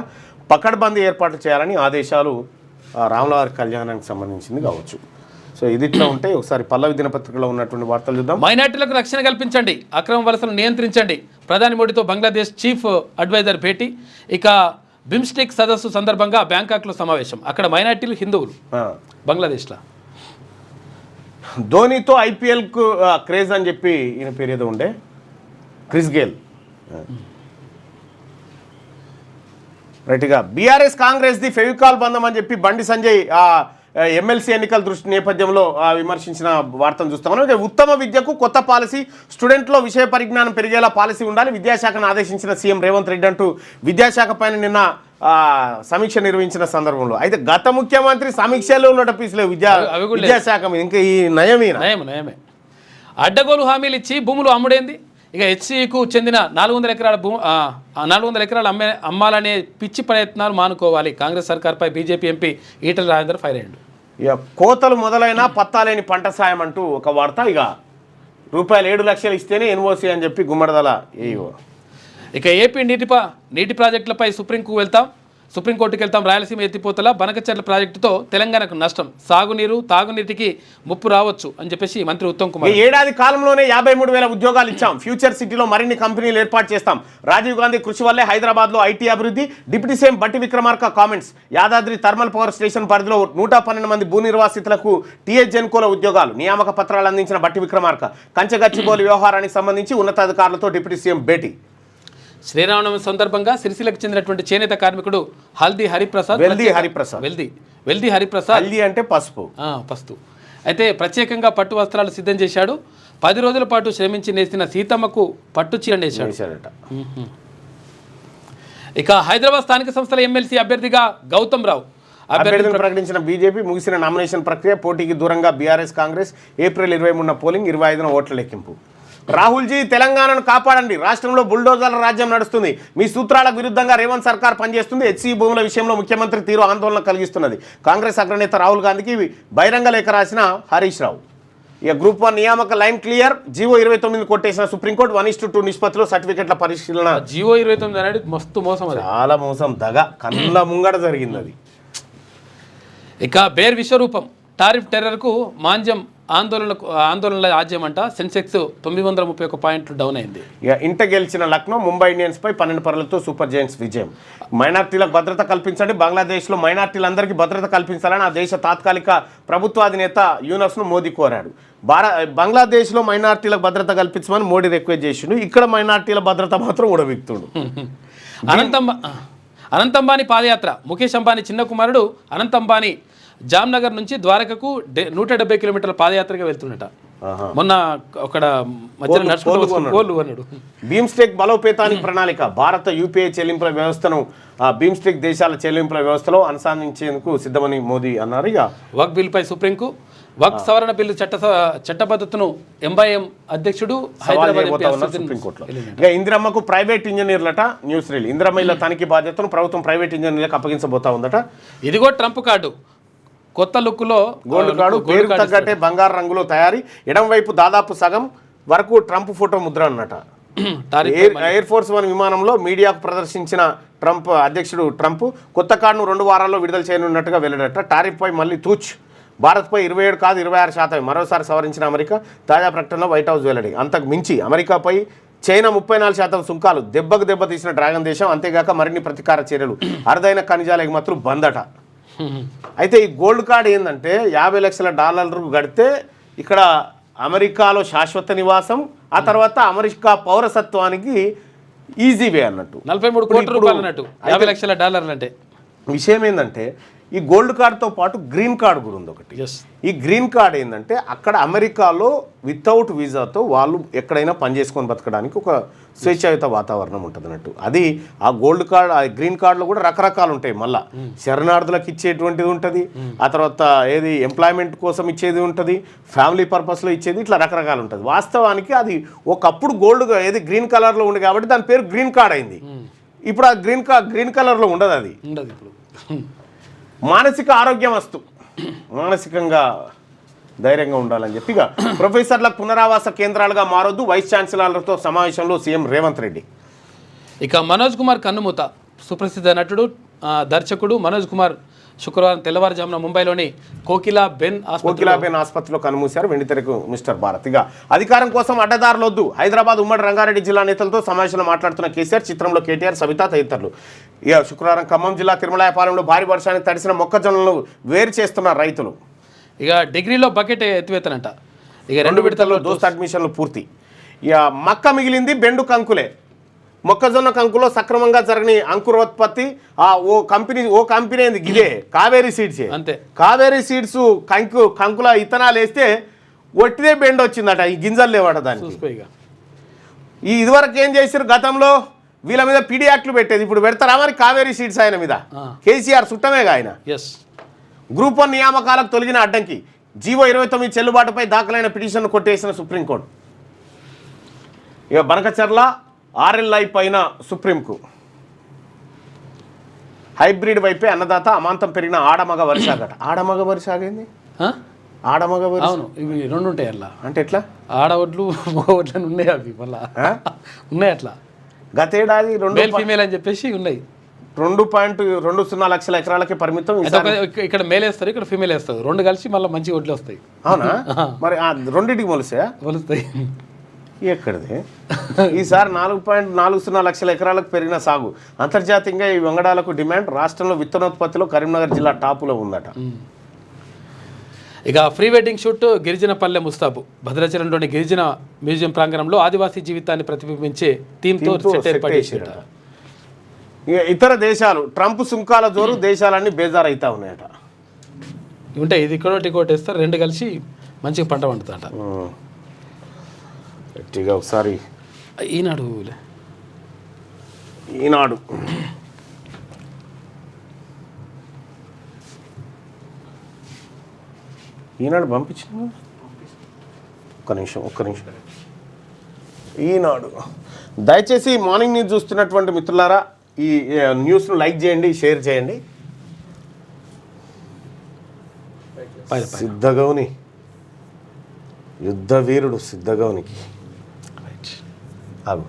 పకడ్బందీ ఏర్పాటు చేయాలని ఆదేశాలు. రాములవారి కళ్యాణానికి సంబంధించింది కావచ్చు. సో ఇది ఇట్లా ఉంటే ఒకసారి పల్లవి దినపత్రికలో ఉన్నటువంటి వార్తలు చూద్దాం. మైనార్టీలకు రక్షణ కల్పించండి. అక్రమ వలసను నియంత్రించండి. ప్రధాని మోడీతో బంగ్లాదేశ్ చీఫ్ అడ్వైజర్ భేటీ. ఇక బిమ్స్టెక్ సదస్సు సందర్భంగా బ్యాంకాక్లో సమావేశం. అక్కడ మైనార్టీలు హిందువులు. బంగ్లాదేశ్లో ధోనితో ఐపీఎల్కు క్రేజ్ అని చెప్పి ఈయన పేరు ఏదో ఉండే క్రిస్ గేల్. రైట్గా బీఆర్ఎస్ కాంగ్రెస్ది ఫెవికాల్ బంధం అని చెప్పి బండి సంజయ్ ఎమ్మెల్సీ ఎన్నికల దృష్టి నేపథ్యంలో విమర్శించిన వార్తను చూస్తాం. ఉత్తమ విద్యకు కొత్త పాలసీ. స్టూడెంట్లో విషయ పరిజ్ఞానం పెరిగేలా పాలసీ ఉండాలి. విద్యాశాఖను ఆదేశించిన సీఎం రేవంత్ రెడ్డి అంటూ విద్యాశాఖ పైన నిన్న సమీక్ష నిర్వహించిన సందర్భంలో అయితే గత ముఖ్యమంత్రి సమీక్షలో నోటీసులేవు విద్యాశాఖ మీద. ఇంకా ఈ నయమే. అడ్డగోలు హామీలు ఇచ్చి భూములు అమ్ముడేంది. ఇక హెచ్సికు చెందిన 400 ఎకరాల 400 ఎకరాలు అమ్మాలనే పిచ్చి ప్రయత్నాలు మానుకోవాలి. కాంగ్రెస్ సర్కార్పై BJP MP Etela Rajender fire అయ్యాడు. ఇక కోతలు మొదలైన పత్తాలేని పంట సాయం అంటూ ఒక వార్త. ఇక ₹7 లక్షలు ఇస్తేనే ఎన్ఓసి అని చెప్పి గుమ్మడిదల ఏయో. ఇక ఏపీ నీటి ప్రాజెక్టులపై సుప్రీంకోర్టుకు వెళ్తాం. రాయలసీమ ఎత్తిపోతల బనకచెర్ల ప్రాజెక్టుతో తెలంగాణకు నష్టం. సాగునీరు తాగునీటికి ముప్పు రావచ్చు అని చెప్పేసి మంత్రి ఉత్తమ్ కుమార్. ఏడాది కాలంలోనే 53,000 ఉద్యోగాలు ఇచ్చాం. ఫ్యూచర్ సిటీలో మరిన్ని కంపెనీలు ఏర్పాటు చేస్తాం. రాజీవ్ గాంధీ కృషి వల్లే హైదరాబాద్లో ఐటీ అభివృద్ధి. డిప్యూటీ సీఎం బట్టి Vikramarka comments. Yadadri thermal power station పరిధిలో 112 మంది భూ నిర్వాసితులకు టీఎస్ జెన్కోల ఉద్యోగాలు. నియామక పత్రాలు అందించిన బట్టి విక్రమార్క. కంచెగచ్చిబౌలి వ్యవహారానికి సంబంధించి ఉన్నతాధికారులతో డిప్యూటీ సీఎం భేటీ. శ్రీరామనవమి సందర్భంగా సిరిసిల్లకు చెందినటువంటి చేనేత కార్మికుడు వెల్ది హరిప్రసాద్ అంటే పసుపు. అయితే ప్రత్యేకంగా పట్టు వస్త్రాలు సిద్ధం చేశాడు. 10 రోజుల పాటు శ్రమించి నేసిన సీతమ్మకు పట్టు చీర నేశాడట. ఇక హైదరాబాద్ స్థానిక సంస్థల ఎమ్మెల్సీ అభ్యర్థిగా గౌతమ్ రావు అభ్యర్థిని ప్రకటించిన బీజేపీ. ముగిసిన నామినేషన్ ప్రక్రియ. పోటీకి దూరంగా బీఆర్ఎస్ కాంగ్రెస్. ఏప్రిల్ 23న పోలింగ్, 25న ఓట్ల లెక్కింపు. రాహుల్జీ తెలంగాణను కాపాడండి. రాష్ట్రంలో బుల్డోజర్ల రాజ్యం నడుస్తుంది. మీ సూత్రాలకు విరుద్ధంగా రేవంత్ సర్కార్ పనిచేస్తుంది. హెచ్సీ భూముల విషయంలో ముఖ్యమంత్రి తీరు ఆందోళన కలిగిస్తున్నది. కాంగ్రెస్ అగ్రనేత రాహుల్ గాంధీకి బహిరంగ లేఖ రాసిన హరీష్ రావు. ఇక గ్రూప్ 1 నియామక లైన్ క్లియర్. జీవో 29 కొట్టేసిన సుప్రీంకోర్టు. 1:2 నిష్పత్తిలో సర్టిఫికెట్ల పరిశీలన. జీవో 29 అనేది మస్తు మోసం. చాలా మోసం, దగ కళ్ళ ముంగడ జరిగింది అది. ఇక బేర్ విశ్వరూపం. టారిఫ్ టెర్రర్కు మాంద్యం ఆందోళనల ఆజ్యమంట. సెన్సెక్స్ 931 పాయింట్లు డౌన్ అయింది. ఇంట గెలిచిన లక్నో ముంబై ఇండియన్స్పై 12 పరుగులతో సూపర్ జైంట్స్ విజయం. మైనార్టీలకు భద్రత కల్పించండి. బంగ్లాదేశ్లో మైనార్టీలందరికీ భద్రత కల్పించాలని ఆ దేశ తాత్కాలిక ప్రభుత్వాధినేత యూనస్ను మోదీ కోరాడు. బంగ్లాదేశ్లో మైనార్టీలకు భద్రత కల్పించమని మోడీ రిక్వెస్ట్ చేసిండు. ఇక్కడ మైనార్టీల భద్రత మాత్రం ఉడబిక్తుడు. అనంత అంబానీ పాదయాత్ర. ముఖేష్ అంబానీ చిన్న కుమారుడు అనంత అంబానీ జామ్నగర్ నుంచి ద్వారకకు 170 కిలోమీటర్ల పాదయాత్రగా వెళ్తున్నట. మొన్న అక్కడ మధ్యలో నడుచుకుంటూ కోళ్ళు అన్నాడు. బీమ్స్టెక్ బలోపేతానికి ప్రణాళిక. భారత యూపీఐ చెల్లింపుల వ్యవస్థను బీమ్స్టెక్ దేశాల చెల్లింపుల వ్యవస్థలో అనుసంధానించేందుకు సిద్ధమని మోదీ అన్నారు. ఇక వక్ బిల్పై సుప్రీంకు వక్ సవరణ బిల్లు చట్టబద్ధతను ఎంఐఎం అధ్యక్షుడు హైదరాబాద్ సుప్రీంకోర్టులో. ఇక ఇందిరమ్మకు ప్రైవేట్ ఇంజనీర్లట న్యూస్ రీల్. ఇందిరమ్మ ఇళ్ల తనిఖీ బాధ్యతను ప్రభుత్వం ప్రైవేట్ ఇంజనీర్లకు అప్పగించబోతా ఉందట. ఇదిగో ట్రంప్ కార్డు, కొత్త లుక్లో గోల్డ్ కార్డు, పేరు తగ్గట్టే బంగారు రంగులో తయారీ. ఎడం వైపు దాదాపు సగం వరకు ట్రంప్ ఫోటో ముద్ర అన్నట. ఎయిర్ ఫోర్స్ 1 విమానంలో మీడియాకు ప్రదర్శించిన ట్రంప్ అధ్యక్షుడు ట్రంప్ కొత్త కార్డును 2 వారాల్లో విడుదల చేయనున్నట్టుగా వెల్లడట. టారిఫ్ పై మళ్ళీ తూచ్. భారత్పై 27 కాదు 26% మరోసారి సవరించిన అమెరికా. తాజా ప్రకటనలో వైట్ హౌస్ వెల్లడి. అంతకు మించి అమెరికాపై చైనా 34% సుంకాలు. దెబ్బ తీసిన డ్రాగన్ దేశం. అంతేగాక మరిన్ని ప్రతీకార చర్యలు. అరుదైన ఖనిజాల ఎగుమతులు బందట. అయితే ఈ గోల్డ్ కార్డ్ ఏంటంటే $50 లక్షలు కడితే ఇక్కడ అమెరికాలో శాశ్వత నివాసం, ఆ తర్వాత అమెరికా పౌరసత్వానికి ఈజీ వే అన్నట్టు. 43 కోట్ల రూపాయలు అన్నట్టు. $50 లక్షలు అంటే విషయం ఏంటంటే ఈ గోల్డ్ కార్డ్తో పాటు గ్రీన్ కార్డ్ కూడా ఉంది ఒకటి. ఈ గ్రీన్ కార్డ్ ఏంటంటే అక్కడ అమెరికాలో వితౌట్ వీసాతో వాళ్ళు ఎక్కడైనా పనిచేసుకొని బతకడానికి ఒక స్వేచ్ఛాయుత వాతావరణం ఉంటుంది అన్నట్టు. అది ఆ గోల్డ్ కార్డ్, ఆ గ్రీన్ కార్డులో కూడా రకరకాలు ఉంటాయి. మళ్ళీ శరణార్థులకు ఇచ్చేటువంటిది ఉంటుంది, ఆ తర్వాత ఏది ఎంప్లాయ్మెంట్ కోసం ఇచ్చేది ఉంటుంది, ఫ్యామిలీ పర్పస్లో ఇచ్చేది, ఇట్లా రకరకాలు ఉంటుంది. వాస్తవానికి అది ఒకప్పుడు గోల్డ్ ఏది గ్రీన్ కలర్లో ఉంది కాబట్టి దాని పేరు గ్రీన్ కార్డ్ అయింది. ఇప్పుడు ఆ గ్రీన్ కలర్లో ఉండదు. అది మానసిక ఆరోగ్యం వస్తు మానసికంగా ధైర్యంగా ఉండాలని చెప్పి ఇక ప్రొఫెసర్లకు పునరావాస కేంద్రాలుగా మారొద్దు. వైస్ ఛాన్సలర్లతో సమావేశంలో సీఎం రేవంత్ రెడ్డి. ఇక మనోజ్ కుమార్ కన్నుమూత. సుప్రసిద్ధ నటుడు, దర్శకుడు మనోజ్ కుమార్ శుక్రవారం తెల్లవారుజామున ముంబైలోని కోకిలాబెన్ ఆసుపత్రిలో కన్నుమూశారు. వెండితెరకు మిస్టర్ భారత్. ఇక అధికారం కోసం అడ్డదారులొద్దు. హైదరాబాద్ ఉమ్మడి రంగారెడ్డి జిల్లా నేతలతో సమావేశంలో మాట్లాడుతున్న కేసీఆర్. చిత్రంలో కేటీఆర్, సవిత తదితరులు. ఇక శుక్రవారం ఖమ్మం జిల్లా తిరుమలాయపాలెంలో భారీ వర్షానికి తడిసిన మొక్కజొన్నలను వేరు చేస్తున్నారు రైతులు. ఇక డిగ్రీలో బకెట్ ఎత్తివేతనంట. ఇక 2 విడతల్లో దోస్త్ అడ్మిషన్లు పూర్తి. ఇక మక్క మిగిలింది బెండు కంకులే. మొక్కజొన్న కంకులో సక్రమంగా జరగని అంకురోత్పత్తి ఓ కంపెనీ ఏంది గిదే కావేరీ సీడ్స్. అంతే, కావేరీ సీడ్స్ కంకుల ఇత్తనాలు వేస్తే ఒట్టిదే బెండ్ వచ్చిందట. ఈ గింజలు లేవట దానికి. ఇదివరకు ఏం చేశారు గతంలో వీళ్ళ మీద పీడీ యాక్ట్లు పెట్టేది, ఇప్పుడు పెడతారా మరి కావేరీ సీడ్స్ ఆయన మీద? కేసీఆర్ చుట్టమేగా ఆయన. గ్రూప్ 1 నియామకాలకు తొలగిన అడ్డంకి. జీవో 29 చెల్లుబాటుపై దాఖలైన పిటిషన్ను కొట్టేసిన సుప్రీంకోర్టు. ఇక బనకచర్ల RLI పైన సుప్రీంకు. హైబ్రిడ్ వైపే అన్నదాత అమాంతం పెరిగిన ఆడమగ వరిసాగట. ఆడమగ వరిసాగైంది. ఆడమగ వరి అవును, ఇవి 2 ఉంటాయి అట్లా. అంటే ఎట్లా? ఆడవడ్లు మగ వడ్లు ఉన్నాయి, అవి మళ్ళా ఉన్నాయి అట్లా. గతేడాది 2 ఫీమేల్ అని చెప్పేసి ఉన్నాయి. 2.20 లక్షల ఎకరాలకే పరిమితం. ఇక్కడ మేల్ వేస్తారు, ఇక్కడ ఫీమేల్ వేస్తారు. 2 కలిసి మళ్ళీ మంచి వడ్లు వస్తాయి. అవునా? మరి రెండింటికి మొలుస్తాయి. ఎక్కడిది? ఈసారి 4.40 లక్షల ఎకరాలకు పెరిగిన సాగు. అంతర్జాతీయంగా ఈ వంగడాలకు డిమాండ్. రాష్ట్రంలో విత్తనోత్పత్తిలో కరీంనగర్ జిల్లా టాపులో ఉందట. ఇక ప్రీ వెడ్డింగ్ షూట్ గిరిజనపల్లె ముస్తాబు. భద్రాచలంలోని గిరిజన మ్యూజియం ప్రాంగణంలో ఆదివాసీ జీవితాన్ని ప్రతిబింబించే థీమ్తో సెట్ ఏర్పాటు చేశారట. ఇతర దేశాలు ట్రంప్ సుంకాల జోరు దేశాలన్నీ బేజారైతా ఉన్నాయట. ఉంటాయి, ఇది ఇంకోటి వేస్తారు, 2 కలిసి మంచిగా పంట పండుతాట. గట్టిగా ఒకసారి ఈనాడు పంపించిన. ఒక్క నిమిషం. ఈనాడు దయచేసి మార్నింగ్ న్యూస్ చూస్తున్నటువంటి మిత్రులారా ఈ న్యూస్ను లైక్ చేయండి, షేర్ చేయండి. సిద్ధగౌని యుద్ధ వీరుడు సిద్ధగౌనికి ఆగు.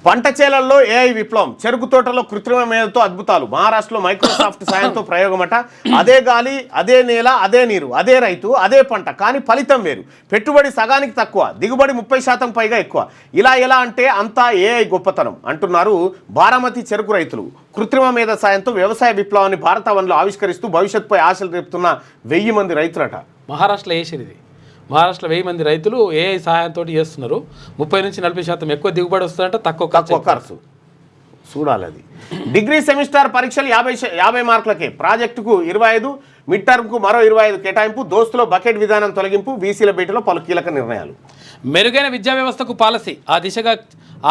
పంట చేలల్లో AI విప్లవం. చెరుకు తోటలో కృత్రిమ మేధతో అద్భుతాలు. మహారాష్ట్రలో మైక్రోసాఫ్ట్ సాయంతో ప్రయోగమట. అదే గాలి, అదే నేల, అదే నీరు, అదే రైతు, అదే పంట, కానీ ఫలితం వేరు. పెట్టుబడి సగానికి తక్కువ, దిగుబడి 30% పైగా ఎక్కువ. ఇలా ఎలా అంటే అంతా AI గొప్పతనం అంటున్నారు బారామతి చెరుకు రైతులు. కృత్రిమ మేధ సాయంతో వ్యవసాయ విప్లవాన్ని భారతావనిలో ఆవిష్కరిస్తూ భవిష్యత్తుపై ఆశలు రేపుతున్న 1000 మంది రైతులట. మహారాష్ట్రలో వేసేది మహారాష్ట్రలో 1000 మంది రైతులు ఏఐ సహాయంతో చేస్తున్నారు. 30 నుంచి 40% ఎక్కువ దిగుబడి వస్తుందంటే తక్కువ ఖర్చు. చూడాలి అది. డిగ్రీ సెమిస్టర్ పరీక్షలు 50 మార్కులకే, ప్రాజెక్టుకు 25, మిడ్ టర్మ్కు మరో 25 కేటాయింపు, దోస్తులో బకెట్ విధానం తొలగింపు, వీసీల భేటీలో పలు కీలక నిర్ణయాలు. మెరుగైన విద్యా వ్యవస్థకు పాలసీ, ఆ దిశగా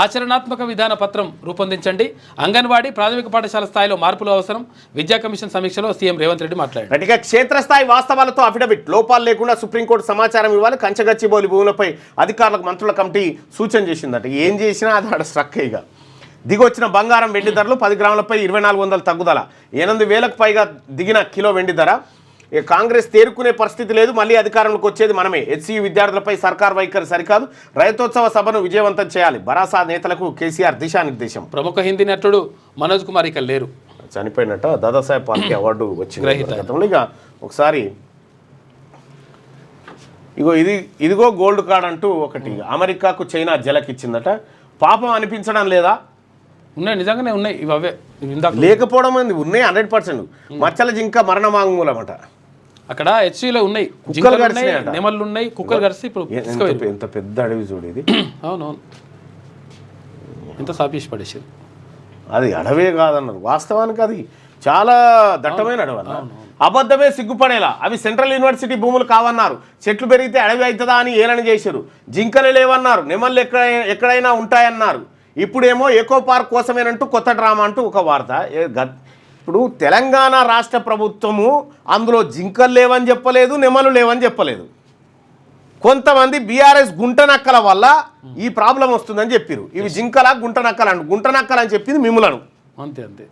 ఆచరణాత్మక విధాన పత్రం రూపొందించండి. అంగన్వాడీ ప్రాథమిక పాఠశాల స్థాయిలో మార్పులు అవసరం. విద్యా కమిషన్ సమీక్షలో సీఎం రేవంత్ రెడ్డి మాట్లాడారు. గట్టిగా క్షేత్రస్థాయి వాస్తవాలతో అఫిడవిట్, లోపాలు లేకుండా సుప్రీంకోర్టు సమాచారం ఇవ్వాలి. కంచగచ్చిబౌలి భూములపై అధికారులకు మంత్రుల కమిటీ సూచన చేసిందట. ఏం చేసినా అది ఆడ స్ట్రక్. ఇక దిగొచ్చిన బంగారం వెండి ధరలు 10 గ్రాములపై 2400 తగ్గుదల, 8,000కు పైగా దిగిన కిలో వెండి ధర. ఇక కాంగ్రెస్ తేరుకునే పరిస్థితి లేదు, మళ్ళీ అధికారంలోకి వచ్చేది మనమే. హెచ్సియు విద్యార్థులపై సర్కార్ వైఖరి సరికాదు, రైతోత్సవ సభను విజయవంతం చేయాలి. భరాసా నేతలకు కేసీఆర్ దిశానిర్దేశం. ప్రముఖ హిందీ నటుడు మనోజ్ కుమార్ ఇక లేరు, చనిపోయినట్ట. దాదాసాహెబ్ ఫాల్కే అవార్డు వచ్చింది గతంలో. ఇక ఒకసారి ఇదిగో గోల్డ్ కార్డ్ అంటూ ఒకటి అమెరికాకు చైనా జలకిచ్చిందట. పాపం అనిపించడం లేదా? ఉన్నాయి, నిజంగానే ఉన్నాయి. ఇవి అవే లేకపోవడం ఉన్నాయి 100%. మచ్చల జింక మరణ మాంగమూలమట. అక్కడ హెచ్సిలో ఉన్నాయి, నెమళ్ళు ఉన్నాయి, కుక్కలు కలిసి ఇప్పుడు ఎంత పెద్ద అడవి చూడు ఇది. అవునవును, ఎంత సాపేసి పడేసారు. అది అడవే కాదన్నారు, వాస్తవానికి అది చాలా దట్టమైన అడవి అన్నారు. అబద్ధమే సిగ్గుపడేలా, అవి సెంట్రల్ యూనివర్సిటీ భూములు కావన్నారు. చెట్లు పెరిగితే అడవి అవుతుందా అని ఏలన చేశారు. జింకలు లేవన్నారు, నెమళ్ళు ఎక్కడైనా ఉంటాయన్నారు. ఇప్పుడేమో ఎకో పార్క్ కోసమేనంటూ కొత్త డ్రామా అంటూ ఒక వార్త. ఇప్పుడు తెలంగాణ రాష్ట్ర ప్రభుత్వము అందులో జింకలు లేవని చెప్పలేదు, నెమలు లేవని చెప్పలేదు. కొంతమంది బీఆర్ఎస్ గుంటనక్కల వల్ల ఈ ప్రాబ్లం వస్తుందని చెప్పారు. ఇవి జింకల గుంటనక్కలు అని చెప్పింది మిమ్ములను. అంతే అంతే.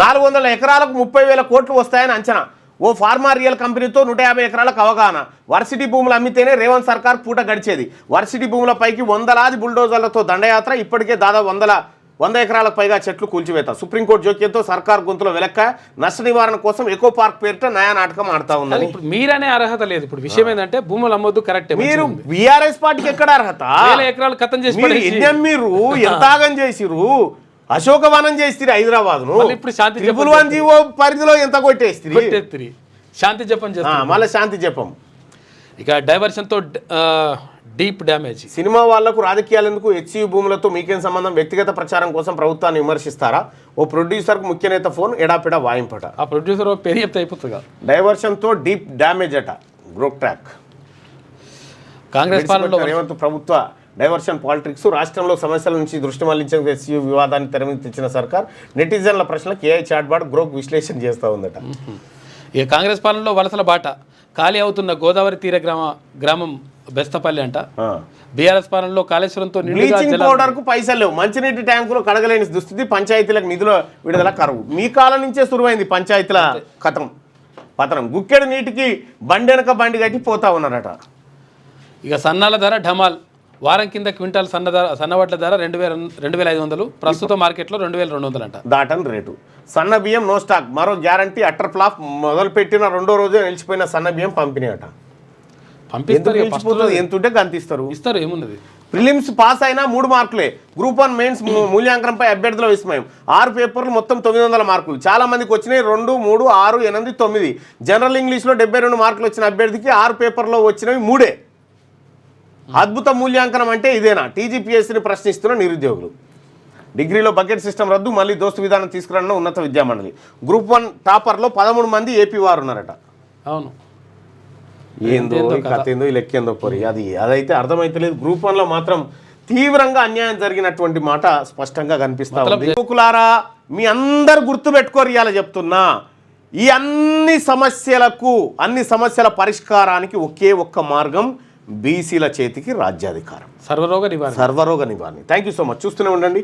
400 ఎకరాలకు 30,000 కోట్లు వస్తాయని అంచనా. ఓ ఫార్మా రియల్ కంపెనీతో 150 ఎకరాలకు అవగాహన. వర్సిటీ భూములు అమ్మితేనే రేవంత్ సర్కార్ పూట గడిచేది. వర్సిటీ భూములపైకి వందలాది బుల్డోజర్లతో దండయాత్ర. ఇప్పటికే దాదాపు 100 ఎకరాలకు పైగా చెట్లు కూల్చివేత. సుప్రీంకోర్టు జోక్యంతో సర్కార్ గొంతులో వెలక్క. నష్ట నివారణ కోసం ఎకో పార్క్ పేరిట నయా నాటకం ఆడుతా ఉన్నది. ఇప్పుడు మీరనే అర్హత లేదు. ఇప్పుడు విషయం ఏంటంటే భూములు అమ్మొద్దు, కరెక్ట్. మీరు బీఆర్ఎస్ పార్టీకి ఎక్కడ అర్హత? ఎకరాలు కథం చేసి మీరు ఎంతాగం చేసిరు. అశోకవనం చేస్తారు హైదరాబాద్ ను. ఇప్పుడు జీవో పరిధిలో ఎంత కొట్టేస్తారు. శాంతి జపం చేస్తారు, మళ్ళీ శాంతి జపం. ఇక డైవర్షన్ తో డీప్ డ్యామేజ్. సినిమా వాళ్లకు రాజకీయాలు ఎందుకు? హెచ్సియు భూములతో మీకేం సంబంధం? వ్యక్తిగత ప్రచారం కోసం ప్రభుత్వాన్ని విమర్శిస్తారా? ఓ ప్రొడ్యూసర్ కు ముఖ్య నేత ఫోన్, ఎడాపిడా వాయింపట. ఆ ప్రొడ్యూసర్ పేరు చెప్తే అయిపోతుంది. డైవర్షన్ తో డీప్ డ్యామేజ్ అట. Grok track. కాంగ్రెస్ పాలనలో రేవంత్ ప్రభుత్వ డైవర్షన్ పాలిటిక్స్. రాష్ట్రంలో సమస్యల నుంచి దృష్టి మళ్లించేందుకు హెచ్సియు వివాదాన్ని తెరమీద తెచ్చిన సర్కార్ నెటిజన్ల ప్రశ్నలకు ఏఐ చాట్బాట్ గ్రోక్ విశ్లేషణ చేస్తూ ఉందట. ఇక కాంగ్రెస్ పాలనలో వలసల బాట. ఖాళీ అవుతున్న గోదావరి తీర గ్రామం బెస్తపల్లి అంట. బీఆర్ఎస్ పాలనలో కాళేశ్వరంతో బ్లీచింగ్ పౌడర్ కు పైసలు లేవు, మంచినీటి ట్యాంకులు కడగలేని దుస్థితి, పంచాయతీలకు నిధుల విడుదల కరువు. మీ కాలం నుంచే సురువైంది పంచాయతీల పతనం. గుక్కెడు నీటికి బండి వెనక బండి కట్టి పోతా ఉన్నారట. ఇక సన్నాల ధర ఢమాల్. వారం కింద క్వింటాల్ సన్నవడ్ల ధర 2,500, ప్రస్తుత మార్కెట్లో 2,200 అంట. దాటన్ రేటు. సన్న బియ్యం నో స్టాక్, మరో గ్యారంటీ అట్టర్ ఫ్లాప్. మొదలుపెట్టిన 2వ రోజే నిలిచిపోయిన సన్న బియ్యం పంపిణీ అట. ఎంతుంటే గంతిస్తారు, ఇస్తారు. ఏమున్నది? ప్రిలిమ్స్ పాస్ అయినా 3 మార్కులే. గ్రూప్ 1 మెయిన్స్ మూల్యాంకనంపై అభ్యర్థుల విస్మయం. 6 పేపర్లు మొత్తం 900 మార్కులు. చాలా మందికి వచ్చినాయి 2, 3, 6, 8, 9. జనరల్ ఇంగ్లీష్లో 72 మార్కులు వచ్చిన అభ్యర్థికి 6 పేపర్లో వచ్చినవి 3. అద్భుత మూల్యాంకనం అంటే ఇదేనా? టీజీపీఎస్సీని ప్రశ్నిస్తున్న నిరుద్యోగులు. డిగ్రీలో బకెట్ సిస్టమ్ రద్దు, మళ్ళీ దోస్తు విధానం తీసుకురాన్న ఉన్నత విద్యామండలి. గ్రూప్ 1 టాపర్లో 13 మంది ఏపీ వారు ఉన్నారట. అవును, ఏందో కథ ఏందో ఈ లెక్కేందో పోరి. అదైతే అర్థమైతలేదు. గ్రూప్ 1లో మాత్రం తీవ్రంగా అన్యాయం జరిగినటువంటి మాట స్పష్టంగా కనిపిస్తా ఉంది. యువకులారా, మీ అందరు గుర్తు పెట్టుకోరు, ఇవాళ చెప్తున్నా. ఈ అన్ని సమస్యల పరిష్కారానికి ఒకే ఒక్క మార్గం, బీసీల చేతికి రాజ్యాధికారం, సర్వరోగ నివారణ. Thank you so much. చూస్తూనే ఉండండి.